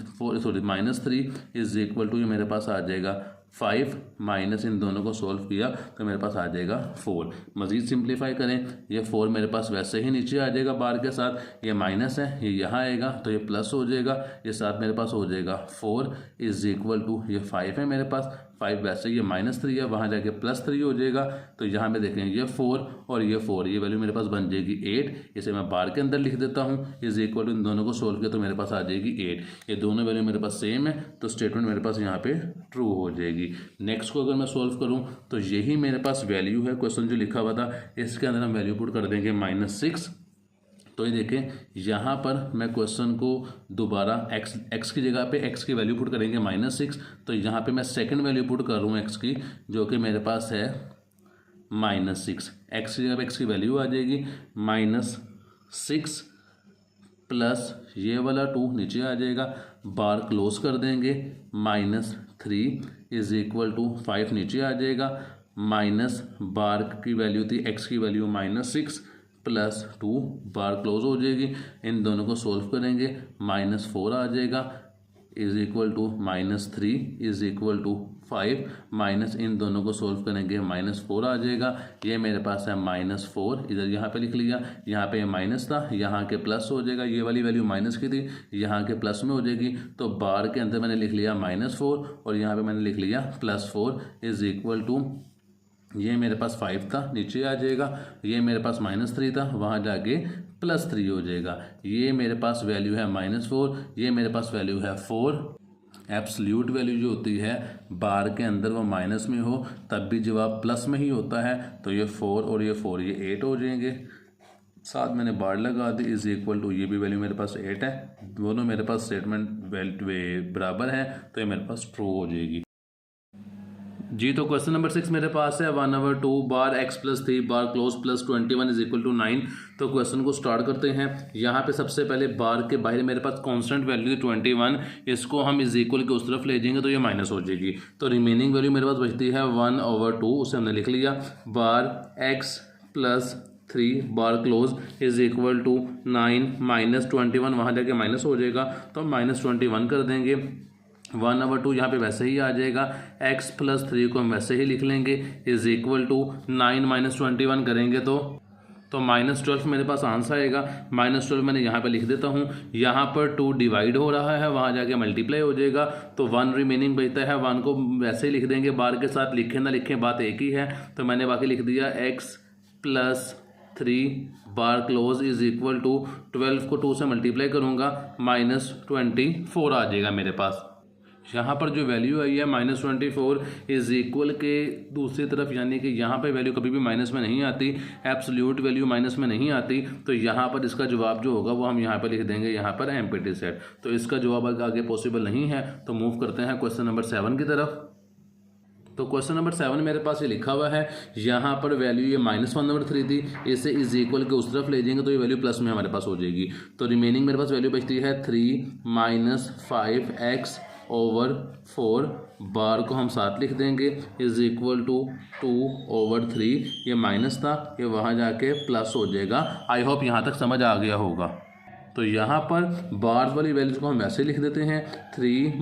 -3 इज इक्वल टू, ये मेरे पास आ जाएगा 5 माइनस इन दोनों को सॉल्व किया तो मेरे पास आ जाएगा 4। मज़ीद सिंप्लीफाई करें, ये 4 मेरे पास वैसे ही नीचे आ जाएगा बार के साथ, ये माइनस है ये यहाँ आएगा तो ये प्लस हो जाएगा, ये साथ मेरे पास हो जाएगा 4 इज़ इक्वल टू ये 5 है मेरे पास, 5 वैसे ये -3 है, वहाँ जाके +3 हो जाएगा। तो यहाँ पे देखें ये 4 और ये 4, ये वैल्यू मेरे पास बन जाएगी 8। इसे मैं बार के अंदर लिख देता हूँ, इज इक्वल टू इन दोनों को सोल्व किया तो मेरे पास आ जाएगी 8। ये दोनों वैल्यू मेरे पास सेम है तो स्टेटमेंट मेरे पास यहाँ पे ट्रू हो जाएगी। नेक्स्ट को अगर मैं सोल्व करूँ तो यही मेरे पास वैल्यू है, क्वेश्चन जो लिखा हुआ था इसके अंदर हम वैल्यू पुट कर देंगे -6। तो ये देखें यहाँ पर मैं क्वेश्चन को दोबारा x की जगह पे x की वैल्यू पुट करेंगे -6, तो यहाँ पे मैं सेकंड वैल्यू पुट कर रहा हूँ x की, जो कि मेरे पास है -6। x की जगह पे x की वैल्यू आ जाएगी -6 प्लस ये वाला 2 नीचे आ जाएगा, बार क्लोज कर देंगे, -3 इज इक्वल टू 5 नीचे आ जाएगा, माइनस बार की वैल्यू थी x की वैल्यू -6 प्लस 2 बार क्लोज हो जाएगी, इन दोनों को सोल्व करेंगे, -4 आ जाएगा is equal to -3 is equal to 5 minus इन दोनों को सोल्व करेंगे, -4 आ जाएगा। ये मेरे पास है -4, इधर यहाँ पे लिख लिया, यहाँ पे माइनस था, यहाँ के प्लस हो जाएगा, ये वाली वैल्यू माइनस की थी, यहाँ के प्लस में हो जाएगी। तो बार के अंदर मैंने लिख लिया -4 और यहाँ पे मैंने लिख लिया +4 इज इक्वल टू, ये मेरे पास 5 था नीचे आ जाएगा, ये मेरे पास -3 था, वहाँ जाके +3 हो जाएगा। ये मेरे पास वैल्यू है -4, ये मेरे पास वैल्यू है 4। एब्सोल्यूट वैल्यू जो होती है बार के अंदर वो माइनस में हो तब भी जवाब प्लस में ही होता है, तो ये 4 और ये 4 ये 8 हो जाएंगे। साथ मैंने बार लगा दी इज इक्वल टू, ये भी वैल्यू मेरे पास 8 है, दोनों मेरे पास स्टेटमेंट बराबर है तो ये मेरे पास ट्रू हो जाएगी जी। तो क्वेश्चन नंबर 6 मेरे पास है 1/2 bar x + 3 bar close plus 21 is equal to 9। तो क्वेश्चन को स्टार्ट करते हैं। यहाँ पे सबसे पहले बार के बाहर मेरे पास कांस्टेंट वैल्यू थी 21, इसको हम इज इक्वल के उस तरफ ले जाएंगे तो ये माइनस हो जाएगी, तो रिमेनिंग वैल्यू मेरे पास बचती है 1/2, उसे हमने लिख लिया, bar x + 3 bar close is equal to 9 -21, वहाँ जाके माइनस हो जाएगा तो -21 कर देंगे, 1/2 यहाँ पे वैसे ही आ जाएगा, x + 3 को हम वैसे ही लिख लेंगे इज इक्वल टू 9 -21 करेंगे तो -12 मेरे पास आंसर आएगा। -12 मैंने यहाँ पे लिख देता हूँ, यहाँ पर 2 डिवाइड हो रहा है, वहाँ जाके मल्टीप्लाई हो जाएगा तो 1 रिमेनिंग बचता है, 1 को वैसे ही लिख देंगे बार के साथ, लिखें ना लिखें बात एक ही है। तो मैंने बाकी लिख दिया x + 3 bar close is equal to 12 को 2 से मल्टीप्लाई करूँगा -24 आ जाएगा मेरे पास। यहाँ पर जो वैल्यू आई है -24 इज इक्वल के दूसरी तरफ, यानी कि यहाँ पे वैल्यू कभी भी माइनस में नहीं आती, एब्सोल्यूट वैल्यू माइनस में नहीं आती, तो यहाँ पर इसका जवाब जो होगा वो हम यहाँ पर लिख देंगे, यहाँ पर एम्प्टी सेट। तो इसका जवाब आगे पॉसिबल नहीं है, तो मूव करते हैं क्वेश्चन नंबर 7 की तरफ। तो क्वेश्चन नंबर 7 मेरे पास ये लिखा हुआ है, यहाँ पर वैल्यू ये -1/3 थी, इसे इज इक्वल के उस तरफ ले जाएंगे तो ये वैल्यू प्लस में हमारे पास हो जाएगी। तो रिमेनिंग मेरे पास वैल्यू बचती है 3 - 5x/4, बार को हम साथ लिख देंगे इज इक्वल टू 2/3, ये माइनस था, ये वहाँ जाके प्लस हो जाएगा। आई होप यहाँ तक समझ आ गया होगा। तो यहाँ पर बार वाली वैल्यूज को हम वैसे लिख देते हैं, 3 -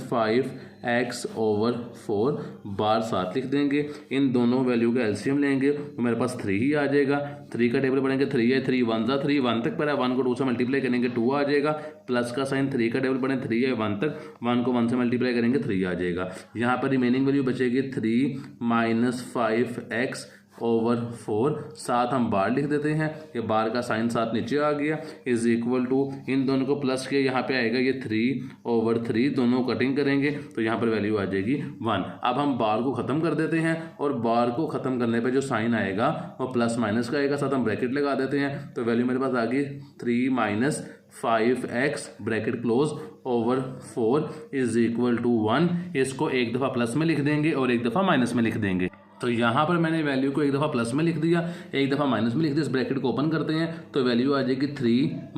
5x/4 बार साथ लिख देंगे, इन दोनों वैल्यू का एलसीएम लेंगे तो मेरे पास 3 ही आ जाएगा। 3 का टेबल पढ़ेंगे, 3 है 3 1 ज़ा 3 1 तक पर है, 1 को 2 से मल्टीप्लाई करेंगे 2 आ जाएगा, प्लस का साइन 3 का टेबल पढ़ें 3 है 1 तक, 1 को 1 से मल्टीप्लाई करेंगे 3 आ जाएगा। यहाँ पर रिमेनिंग वैल्यू बचेगी 3 - 5x/4, साथ हम बार लिख देते हैं, ये बार का साइन साथ नीचे आ गया इज इक्वल टू, इन दोनों को प्लस किया, यहाँ पे आएगा ये 3/3, दोनों कटिंग करेंगे तो यहाँ पर वैल्यू आ जाएगी 1। अब हम बार को ख़त्म कर देते हैं और बार को ख़त्म करने पे जो साइन आएगा वो प्लस माइनस का आएगा, साथ हम ब्रैकेट लगा देते हैं तो वैल्यू मेरे पास आ गई 3 - 5x bracket close over 4 is equal to 1। इसको एक दफ़ा प्लस में लिख देंगे और एक दफ़ा माइनस में लिख देंगे। तो यहाँ पर मैंने वैल्यू को एक दफ़ा प्लस में लिख दिया, एक दफ़ा माइनस में लिख दिया, इस ब्रैकेट को ओपन करते हैं तो वैल्यू आ जाएगी 3 -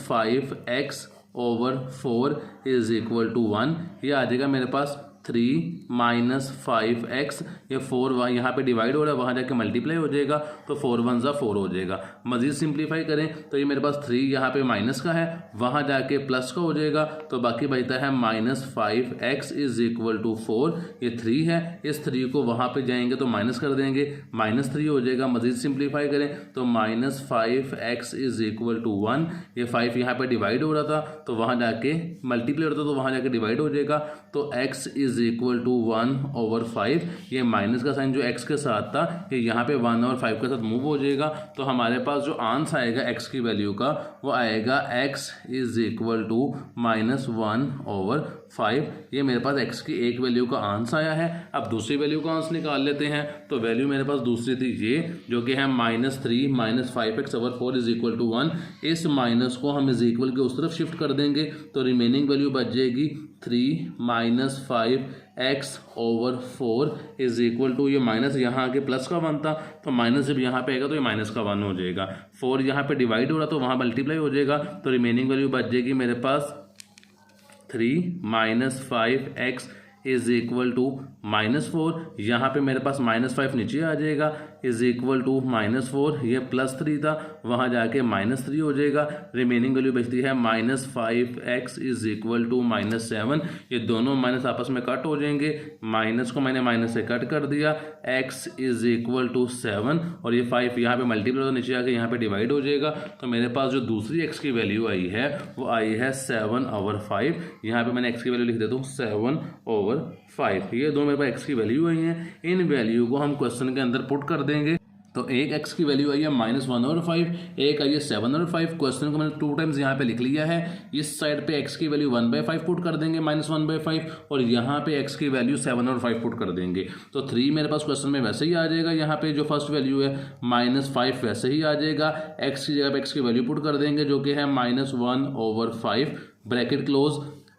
5x/4 इज इक्वल टू 1, ये आ जाएगा मेरे पास 3-5x, ये 4 यहाँ पे डिवाइड हो रहा है, वहाँ जाके मल्टीप्लाई हो जाएगा, तो 4 1 ज़ा 4 हो जाएगा। मज़ीद सिंप्लीफाई करें तो ये मेरे पास 3 यहाँ पे माइनस का है, वहाँ जाके प्लस का हो जाएगा, तो बाकी बचता है -5x इज इक्वल टू 4। ये 3 है, इस 3 को वहाँ पे जाएंगे तो माइनस कर देंगे, -3 हो जाएगा। मज़ीद सिंप्लीफाई करें तो -5x इज इक्वल टू 1। ये 5 यहाँ पे डिवाइड हो रहा था, तो वहाँ जाके मल्टीप्लाई होता तो वहाँ जाके डिवाइड हो जाएगा, तो x इज इक्वल टू 1/5। ये माइनस का साइन जो x के साथ था ये यहाँ पे 1 और 5 के साथ मूव हो जाएगा, तो हमारे पास जो आंसर आएगा x की वैल्यू का वो आएगा x इज इक्वल टू -1/5। ये मेरे पास x की एक वैल्यू का आंसर आया है। अब दूसरी वैल्यू का आंसर निकाल लेते हैं, तो वैल्यू मेरे पास दूसरी थी ये, जो कि है -3 -5x/4 इज इक्वल टू 1। इस माइनस को हम इज इक्वल के उस तरफ शिफ्ट कर देंगे, तो रिमेनिंग वैल्यू बच जाएगी 3 - 5x/4 इज इक्वल टू, ये माइनस यहाँ आके प्लस का 1 था, तो माइनस जब यहाँ पे आएगा तो ये माइनस का 1 हो जाएगा। 4 यहाँ पे डिवाइड हो रहा तो वहाँ मल्टीप्लाई हो जाएगा, तो रिमेनिंग वैल्यू बच जाएगी मेरे पास 3 - 5x इज इक्वल टू -4। यहाँ पे मेरे पास -5 नीचे आ जाएगा, इज इक्वल टू -4। ये +3 था, वहाँ जाके -3 हो जाएगा। रिमेनिंग वैल्यू बचती है -5x इज इक्वल टू -7। ये दोनों माइनस आपस में कट हो जाएंगे, माइनस को मैंने माइनस से कट कर दिया, x इज इक्वल टू 7, और ये 5 यहाँ पे मल्टीप्लाई होता नीचे आके यहाँ पे डिवाइड हो जाएगा, तो मेरे पास जो दूसरी x की वैल्यू आई है वो आई है 7/5। यहाँ पे मैंने x की वैल्यू लिख देता हूँ 7/5। ये दो मेरे पास x की वैल्यू आई हैं, इन वैल्यू को हम क्वेश्चन के अंदर पुट कर देंगे। तो एक x की वैल्यू आई है -1/5, एक आई है 7/5। क्वेश्चन को मैंने 2 टाइम्स यहाँ पे लिख लिया है। इस साइड पे x की वैल्यू 1/5 पुट कर देंगे, -1/5, और यहाँ पे x की वैल्यू 7/5 पुट कर देंगे, तो 3 मेरे पास क्वेश्चन में वैसे ही आ जाएगा। यहाँ पे जो फर्स्ट वैल्यू है -5 वैसे ही आ जाएगा, x की जगह पे x की वैल्यू पुट कर देंगे जो कि है -1/5 ब्रैकेट क्लोज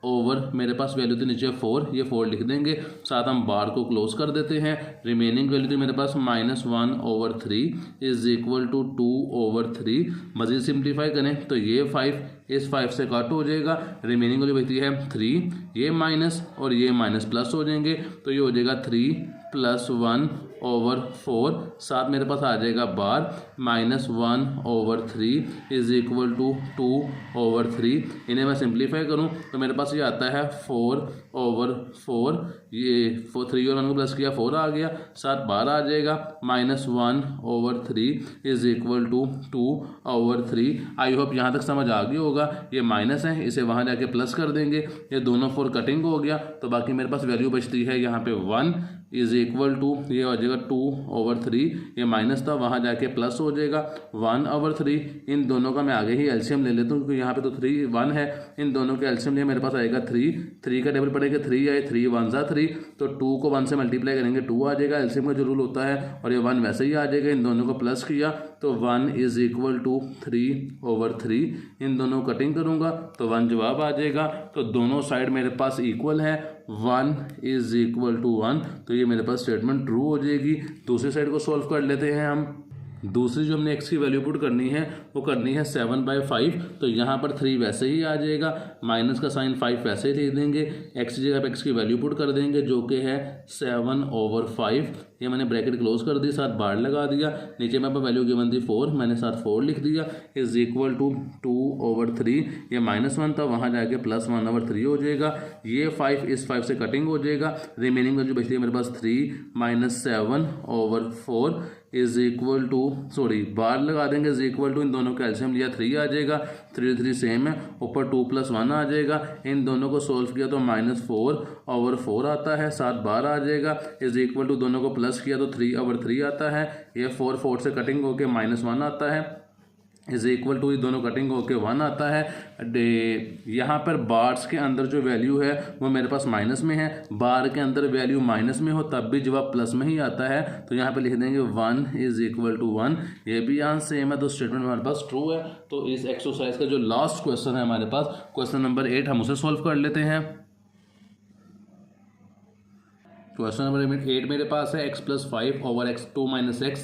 ओवर, मेरे पास वैल्यू थी नीचे 4, ये 4 लिख देंगे, साथ हम बार को क्लोज कर देते हैं। रिमेनिंग वैल्यू थी मेरे पास -1/3 इज इक्वल टू 2/3। मजीद सिंप्लीफाई करें तो ये 5 इस 5 से कट हो जाएगा, रिमेनिंग वैल्यू बचती है 3, ये माइनस और ये माइनस प्लस हो जाएंगे, तो ये हो जाएगा 3 + 1/4, साथ मेरे पास आ जाएगा बार -1/3 इज इक्वल टू 2/3। इन्हें मैं सिंप्लीफाई करूं तो मेरे पास ये आता है 4/4, ये 3 और 1 को प्लस किया 4 आ गया, साथ बार आ जाएगा -1/3 is equal to 2/3। I hope यहाँ तक समझ आ गया होगा। ये माइनस है, इसे वहाँ जाके प्लस कर देंगे, ये दोनों 4 कटिंग हो गया, तो बाकी मेरे पास वैल्यू बचती है यहाँ पे 1 इज इक्वल टू, ये हो जाएगा 2/3, ये माइनस था वहाँ जाके प्लस हो जाएगा 1/3। इन दोनों का मैं आगे ही एलसीएम ले लेता हूँ, क्योंकि यहाँ पे तो 3 1 है, इन दोनों के एलसीएम लिए मेरे पास आएगा 3 का टेबल पड़ेगा, 3 आए, 3 1 ज़ा 3, तो 2 को 1 से मल्टीप्लाई करेंगे 2 आ जाएगा, एलसीएम का जो रूल होता है, और ये 1 वैसे ही आ जाएगा। इन दोनों को प्लस किया तो 1 इज इक्वल टू 3/3, इन दोनों कटिंग करूँगा तो 1 जवाब आ जाएगा। तो दोनों साइड मेरे पास इक्वल है, 1 इज इक्वल टू 1, तो ये मेरे पास स्टेटमेंट ट्रू हो जाएगी। दूसरी साइड को सॉल्व कर लेते हैं हम। दूसरी जो हमने x की वैल्यू पुट करनी है वो करनी है 7/5, तो यहाँ पर 3 वैसे ही आ जाएगा, माइनस का साइन 5 वैसे ही लिख देंगे, x की जगह पर x की वैल्यू पुट कर देंगे जो कि है 7/5। ये मैंने ब्रैकेट क्लोज कर दी, साथ बार लगा दिया, नीचे मेरे पास वैल्यू गिवन थी 4, मैंने साथ 4 लिख दिया, इज इक्वल टू 2/3। ये -1 था, वहाँ जाके +1/3 हो जाएगा, ये 5 इस 5 से कटिंग हो जाएगा, रिमेनिंग वैल्यू बचती है मेरे पास 3 - 7/4 इज इक्वल टू, सॉरी बार लगा देंगे, इज इक्वल टू, इन दोनों का एलसीएम लिया 3 आ जाएगा, 3 सेम है, ऊपर 2 + 1 आ जाएगा, इन दोनों को सोल्व किया तो -4/4 आता है, साथ बार आ जाएगा, इज इक्वल टू, दोनों को प्लस किया तो 3/3 आता है, ये 4 से कटिंग होके -1 आता है, इज इक्वल टू, दोनों कटिंग होके 1 आता है। यहाँ पर बार्स के अंदर जो वैल्यू है वो मेरे पास माइनस में है, बार के अंदर वैल्यू माइनस में हो तब भी जवाब प्लस में ही आता है, तो यहाँ पे लिख देंगे 1 इज इक्वल टू 1। ये भी यहाँ सेम है, तो स्टेटमेंट हमारे पास ट्रू है। तो इस एक्सरसाइज का जो लास्ट क्वेश्चन है हमारे पास, क्वेश्चन नंबर 8, हम उसे सॉल्व कर लेते हैं। क्वेश्चन नंबर 8 मेरे पास है x + 5/x2 - x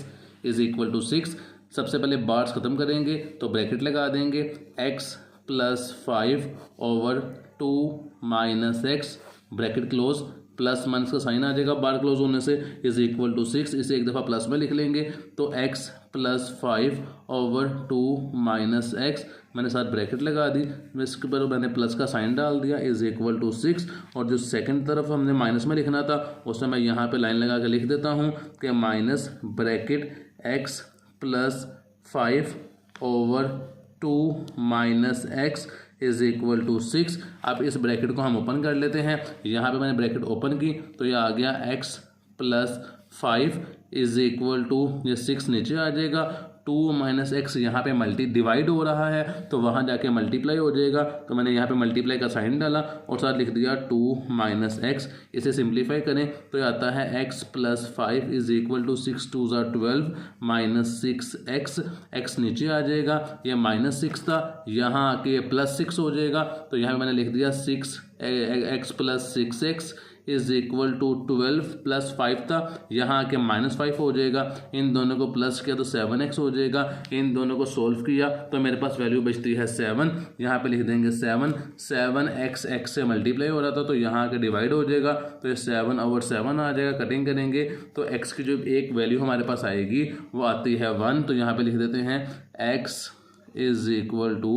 is equal to 6। सबसे पहले बार्स खत्म करेंगे तो ब्रैकेट लगा देंगे, x + 5/2 - x bracket close, plus minus का साइन आ जाएगा बार क्लोज होने से, इज इक्वल टू 6। इसे एक दफ़ा प्लस में लिख लेंगे तो x plus 5 over 2 minus x, मैंने साथ ब्रैकेट लगा दी, इसके ऊपर मैंने प्लस का साइन डाल दिया, इज इक्वल टू 6। और जो सेकंड तरफ हमने माइनस में लिखना था उसमें मैं यहाँ पे लाइन लगा के लिख देता हूँ कि minus bracket x plus 5 over 2 minus x is equal to 6। अब इस ब्रैकेट को हम ओपन कर लेते हैं। यहाँ पे मैंने ब्रैकेट ओपन की तो ये आ गया x plus 5 is equal to, ये 6 नीचे आ जाएगा, 2 माइनस एक्स यहाँ पे डिवाइड हो रहा है तो वहाँ जाके मल्टीप्लाई हो जाएगा, तो मैंने यहाँ पे मल्टीप्लाई का साइन डाला और साथ लिख दिया 2 माइनस एक्स। इसे सिंप्लीफाई करें तो ये आता है x plus 5 is equal to 6 2 ज़ा 12 माइनस 6x, x नीचे आ जाएगा, ये माइनस 6 था, यहाँ आके ये प्लस 6 हो जाएगा, तो यहाँ पे मैंने लिख दिया 6x plus 6x is equal to 12 plus 5 था, यहाँ आके माइनस 5 हो जाएगा, इन दोनों को प्लस किया तो 7x हो जाएगा, इन दोनों को सोल्व किया तो मेरे पास वैल्यू बचती है 7। यहाँ पे लिख देंगे 7 x से मल्टीप्लाई हो रहा था तो यहाँ आके डिवाइड हो जाएगा, तो ये 7 ओवर 7 आ जाएगा, कटिंग करेंगे तो x की जो एक वैल्यू हमारे पास आएगी वो आती है 1, तो यहाँ पे लिख देते हैं x इज इक्वल टू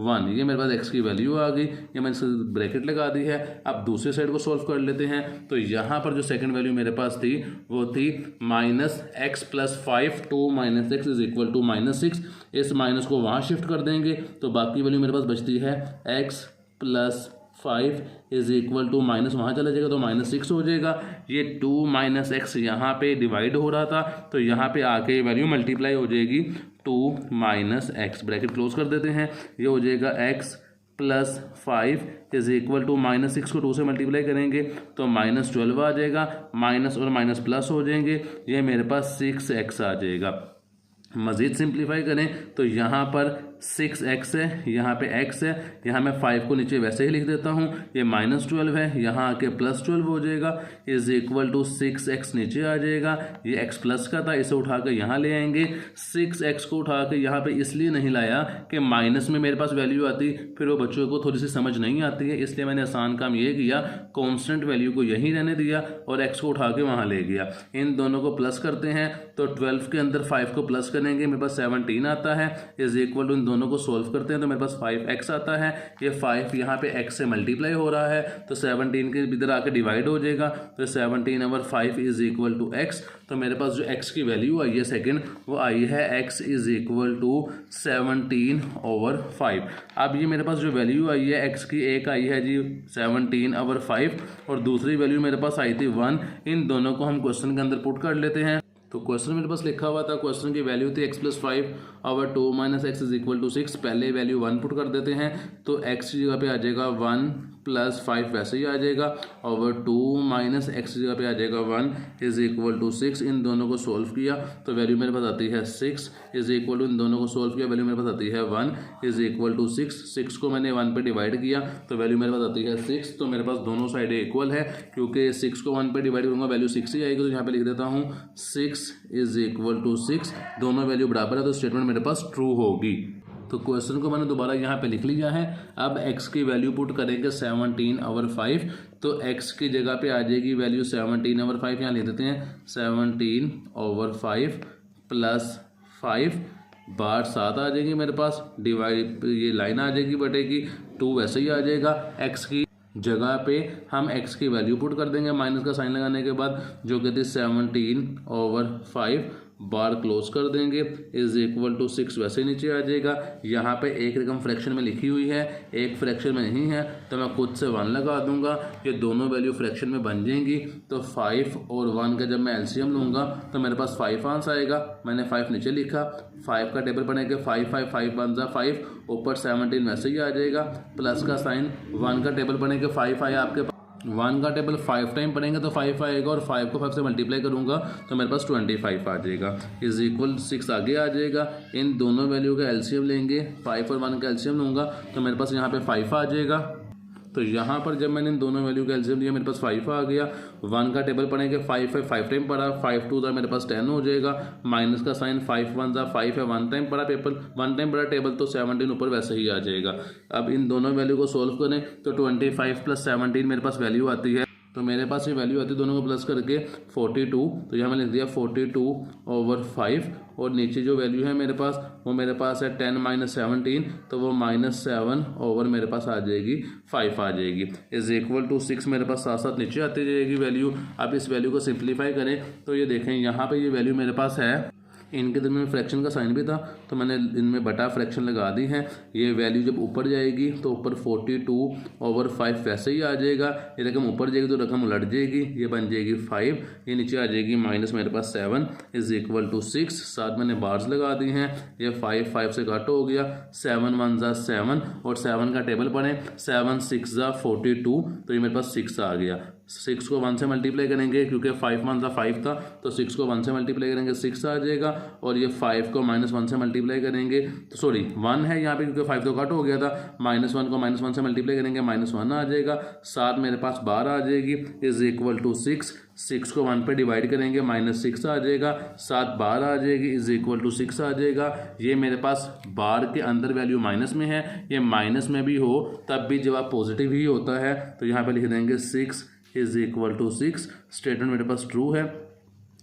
1। ये मेरे पास x की वैल्यू आ गई, ये मैंने ब्रैकेट लगा दी है। अब दूसरे साइड को सॉल्व कर लेते हैं, तो यहाँ पर जो सेकंड वैल्यू मेरे पास थी वो थी minus x plus 5 2 minus x is equal to minus 6। इस माइनस को वहाँ शिफ्ट कर देंगे तो बाकी वैल्यू मेरे पास बचती है x plus 5 is equal to minus वहाँ चला जाएगा तो माइनस 6 हो जाएगा। ये 2 माइनस एक्स यहाँ पे डिवाइड हो रहा था तो यहाँ पे आके ये वैल्यू मल्टीप्लाई हो जाएगी 2 माइनस एक्स, ब्रैकेट क्लोज कर देते हैं, ये हो जाएगा x plus 5 is equal to minus 6 को 2 से मल्टीप्लाई करेंगे तो माइनस 12 आ जाएगा, माइनस और माइनस प्लस हो जाएंगे, ये मेरे पास 6x आ जाएगा। मज़ीद सिंप्लीफाई करें तो यहाँ पर 6x है, यहाँ पे x है, यहाँ मैं 5 को नीचे वैसे ही लिख देता हूँ, ये माइनस 12 है, यहाँ आके प्लस 12 हो जाएगा, इज इक्वल टू 6x नीचे आ जाएगा, ये x प्लस का था, इसे उठा कर यहाँ ले आएंगे। 6x को उठा के यहाँ पे इसलिए नहीं लाया कि माइनस में मेरे पास वैल्यू आती फिर वो बच्चों को थोड़ी सी समझ नहीं आती है, इसलिए मैंने आसान काम ये किया, कॉन्स्टेंट वैल्यू को यहीं रहने दिया और x को उठा के वहाँ ले गया। इन दोनों को प्लस करते हैं तो 12 के अंदर 5 को प्लस करेंगे, मेरे पास 17 आता है, इज इक्वल टू दोनों को सोल्व करते हैं तो मेरे पास 5x आता है, ये 5 यहाँ पे x से मल्टीप्लाई हो रहा है तो 17 के इधर आकर डिवाइड हो जाएगा, तो 17 over 5 is equal to x। तो मेरे पास जो x की वैल्यू आई है सेकंड वो आई है x is equal to 17 over 5। अब ये मेरे पास जो वैल्यू आई है x की, एक आई है जी 17 ओवर 5 और दूसरी वैल्यू मेरे पास आई थी 1। इन दोनों को हम क्वेश्चन के अंदर पुट कर लेते हैं। तो क्वेश्चन मेरे पास लिखा हुआ था, क्वेश्चन की वैल्यू थी x plus 5 over 2 minus x is equal to 6। पहले वैल्यू 1 पुट कर देते हैं तो x की जगह पे आ जाएगा 1 प्लस 5 वैसे ही आ जाएगा, ओवर 2 माइनस एक्स की जगह पे आ जाएगा 1 इज इक्वल टू 6। इन दोनों को सोल्व किया तो वैल्यू मेरे पास आती है 6 इज इक्वल टू, इन दोनों को सोल्व किया वैल्यू मेरे पास आती है 1 इज इक्वल टू 6। 6 को मैंने 1 पे डिवाइड किया तो वैल्यू मेरे पास आती है 6। तो मेरे पास दोनों साइड इक्वल है, क्योंकि 6 को 1 पे डिवाइड करूँगा वैल्यू 6 ही आएगी, तो यहाँ पे लिख देता हूँ 6 इज इक्वल टू 6। दोनों वैल्यू बराबर है तो स्टेटमेंट मेरे पास ट्रू होगी। तो क्वेश्चन को मैंने दोबारा यहाँ पे लिख लिया है। अब x की वैल्यू पुट करेंगे 17 ओवर 5, तो x की जगह पे आ जाएगी वैल्यू 17 ओवर 5, यहाँ लिख देते हैं 17 ओवर 5 प्लस 5 बार 7 आ जाएगी मेरे पास, डिवाइड ये लाइन आ जाएगी बटेगी 2 वैसे ही आ जाएगा। x की जगह पे हम x की वैल्यू पुट कर देंगे माइनस का साइन लगाने के बाद, जो कि थी 17 ओवर 5 बार क्लोज कर देंगे, इज इक्वल टू 6 वैसे नीचे आ जाएगा। यहाँ पे एक रकम फ्रैक्शन में लिखी हुई है, एक फ्रैक्शन में नहीं है, तो मैं खुद से 1 लगा दूंगा, ये दोनों वैल्यू फ्रैक्शन में बन जाएंगी। तो 5 और 1 का जब मैं एलसीएम लूँगा तो मेरे पास 5 आंसर आएगा। मैंने 5 नीचे लिखा, 5 का टेबल बनेगा 5 5 5 1 जा 5, ऊपर 17 वैसे ही आ जाएगा, प्लस का साइन, 1 का टेबल बनेगा 5 आया आपके 1 का टेबल 5 टाइम पढ़ेंगे तो 5 आएगा, और 5 को 5 से मल्टीप्लाई करूंगा तो मेरे पास 25 आ जाएगा, इज इक्वल 6 आगे आ जाएगा। इन दोनों वैल्यू का एलसीएम लेंगे, 5 और 1 का एलसीएम लूँगा तो मेरे पास यहाँ पे 5 आ जाएगा। तो यहाँ पर जब मैंने इन दोनों वैल्यू का एलसीएम लिया मेरे पास 5 आ गया। 1 का टेबल पढ़ेंगे 5 5 टाइम पढ़ा, 5 2 था मेरे पास 10 हो जाएगा, माइनस का साइन 5 1 था 5 है, 1 टाइम पढ़ा पेपर 1 टाइम पढ़ा टेबल तो 17 ऊपर वैसे ही आ जाएगा। अब इन दोनों वैल्यू को सोल्व करें तो 25 प्लस 17 मेरे पास वैल्यू आती है तो मेरे पास ये वैल्यू आती है दोनों को प्लस करके 42। तो यहाँ मैंने लिख दिया 42/5 और नीचे जो वैल्यू है मेरे पास वो मेरे पास है 10 - 17, तो वो -7 ओवर मेरे पास आ जाएगी 5 आ जाएगी इज इक्वल टू 6 मेरे पास साथ साथ नीचे आती जाएगी वैल्यू। अब इस वैल्यू को सिंप्लीफाई करें तो ये देखें यहाँ पे ये वैल्यू मेरे पास है, इनके दरमियान फ्रैक्शन का साइन भी था तो मैंने इनमें बटा फ्रैक्शन लगा दी है। ये वैल्यू जब ऊपर जाएगी तो ऊपर 42/5 वैसे ही आ जाएगा, ये रकम ऊपर जाएगी तो रकम उलट जाएगी, ये बन जाएगी 5, ये नीचे आ जाएगी माइनस मेरे पास 7 इज इक्वल टू 6। साथ मैंने बार्स लगा दी हैं, ये 5 से कट हो गया, 7 × 1 = 7 और 7 का टेबल पढ़ें, 7 × 6 = 42, तो ये मेरे पास 6 आ गया। 6 को 1 से मल्टीप्लाई करेंगे क्योंकि 5 × 1 = 5 था, तो 6 को 1 से मल्टीप्लाई करेंगे 6 आ जाएगा और ये 5 को -1 से मल्टीप्लाई करेंगे तो सॉरी 1 है यहाँ पे क्योंकि 5 तो कट हो गया था, -1 को -1 से मल्टीप्लाई करेंगे -1 आ जाएगा। साथ मेरे पास 12 आ जाएगी इज इक्वल टू 6, 6 को 1 पे डिवाइड करेंगे -6 आ जाएगा, साथ 12 आ जाएगी इज इक्वल टू 6 आ जाएगा। ये मेरे पास बार के अंदर वैल्यू माइनस में है, ये माइनस में भी हो तब भी जवाब पॉजिटिव ही होता है, तो यहाँ पे लिख देंगे 6 इज इक्वल टू 6। स्टेटमेंट मेरे पास ट्रू है।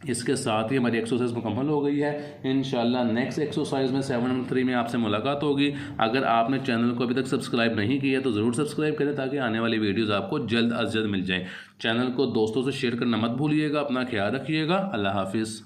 इसके साथ ही हमारी एक्सरसाइज मुकम्मल हो गई है। इंशाल्लाह नेक्स्ट एक्सरसाइज में 7 नंबर 3 में आपसे मुलाकात होगी। अगर आपने चैनल को अभी तक सब्सक्राइब नहीं किया तो ज़रूर सब्सक्राइब करें ताकि आने वाली वीडियोज़ आपको जल्द अज जल्द मिल जाए। चैनल को दोस्तों से शेयर करना मत भूलिएगा। अपना ख्याल रखिएगा। अल्लाह हाफिज़।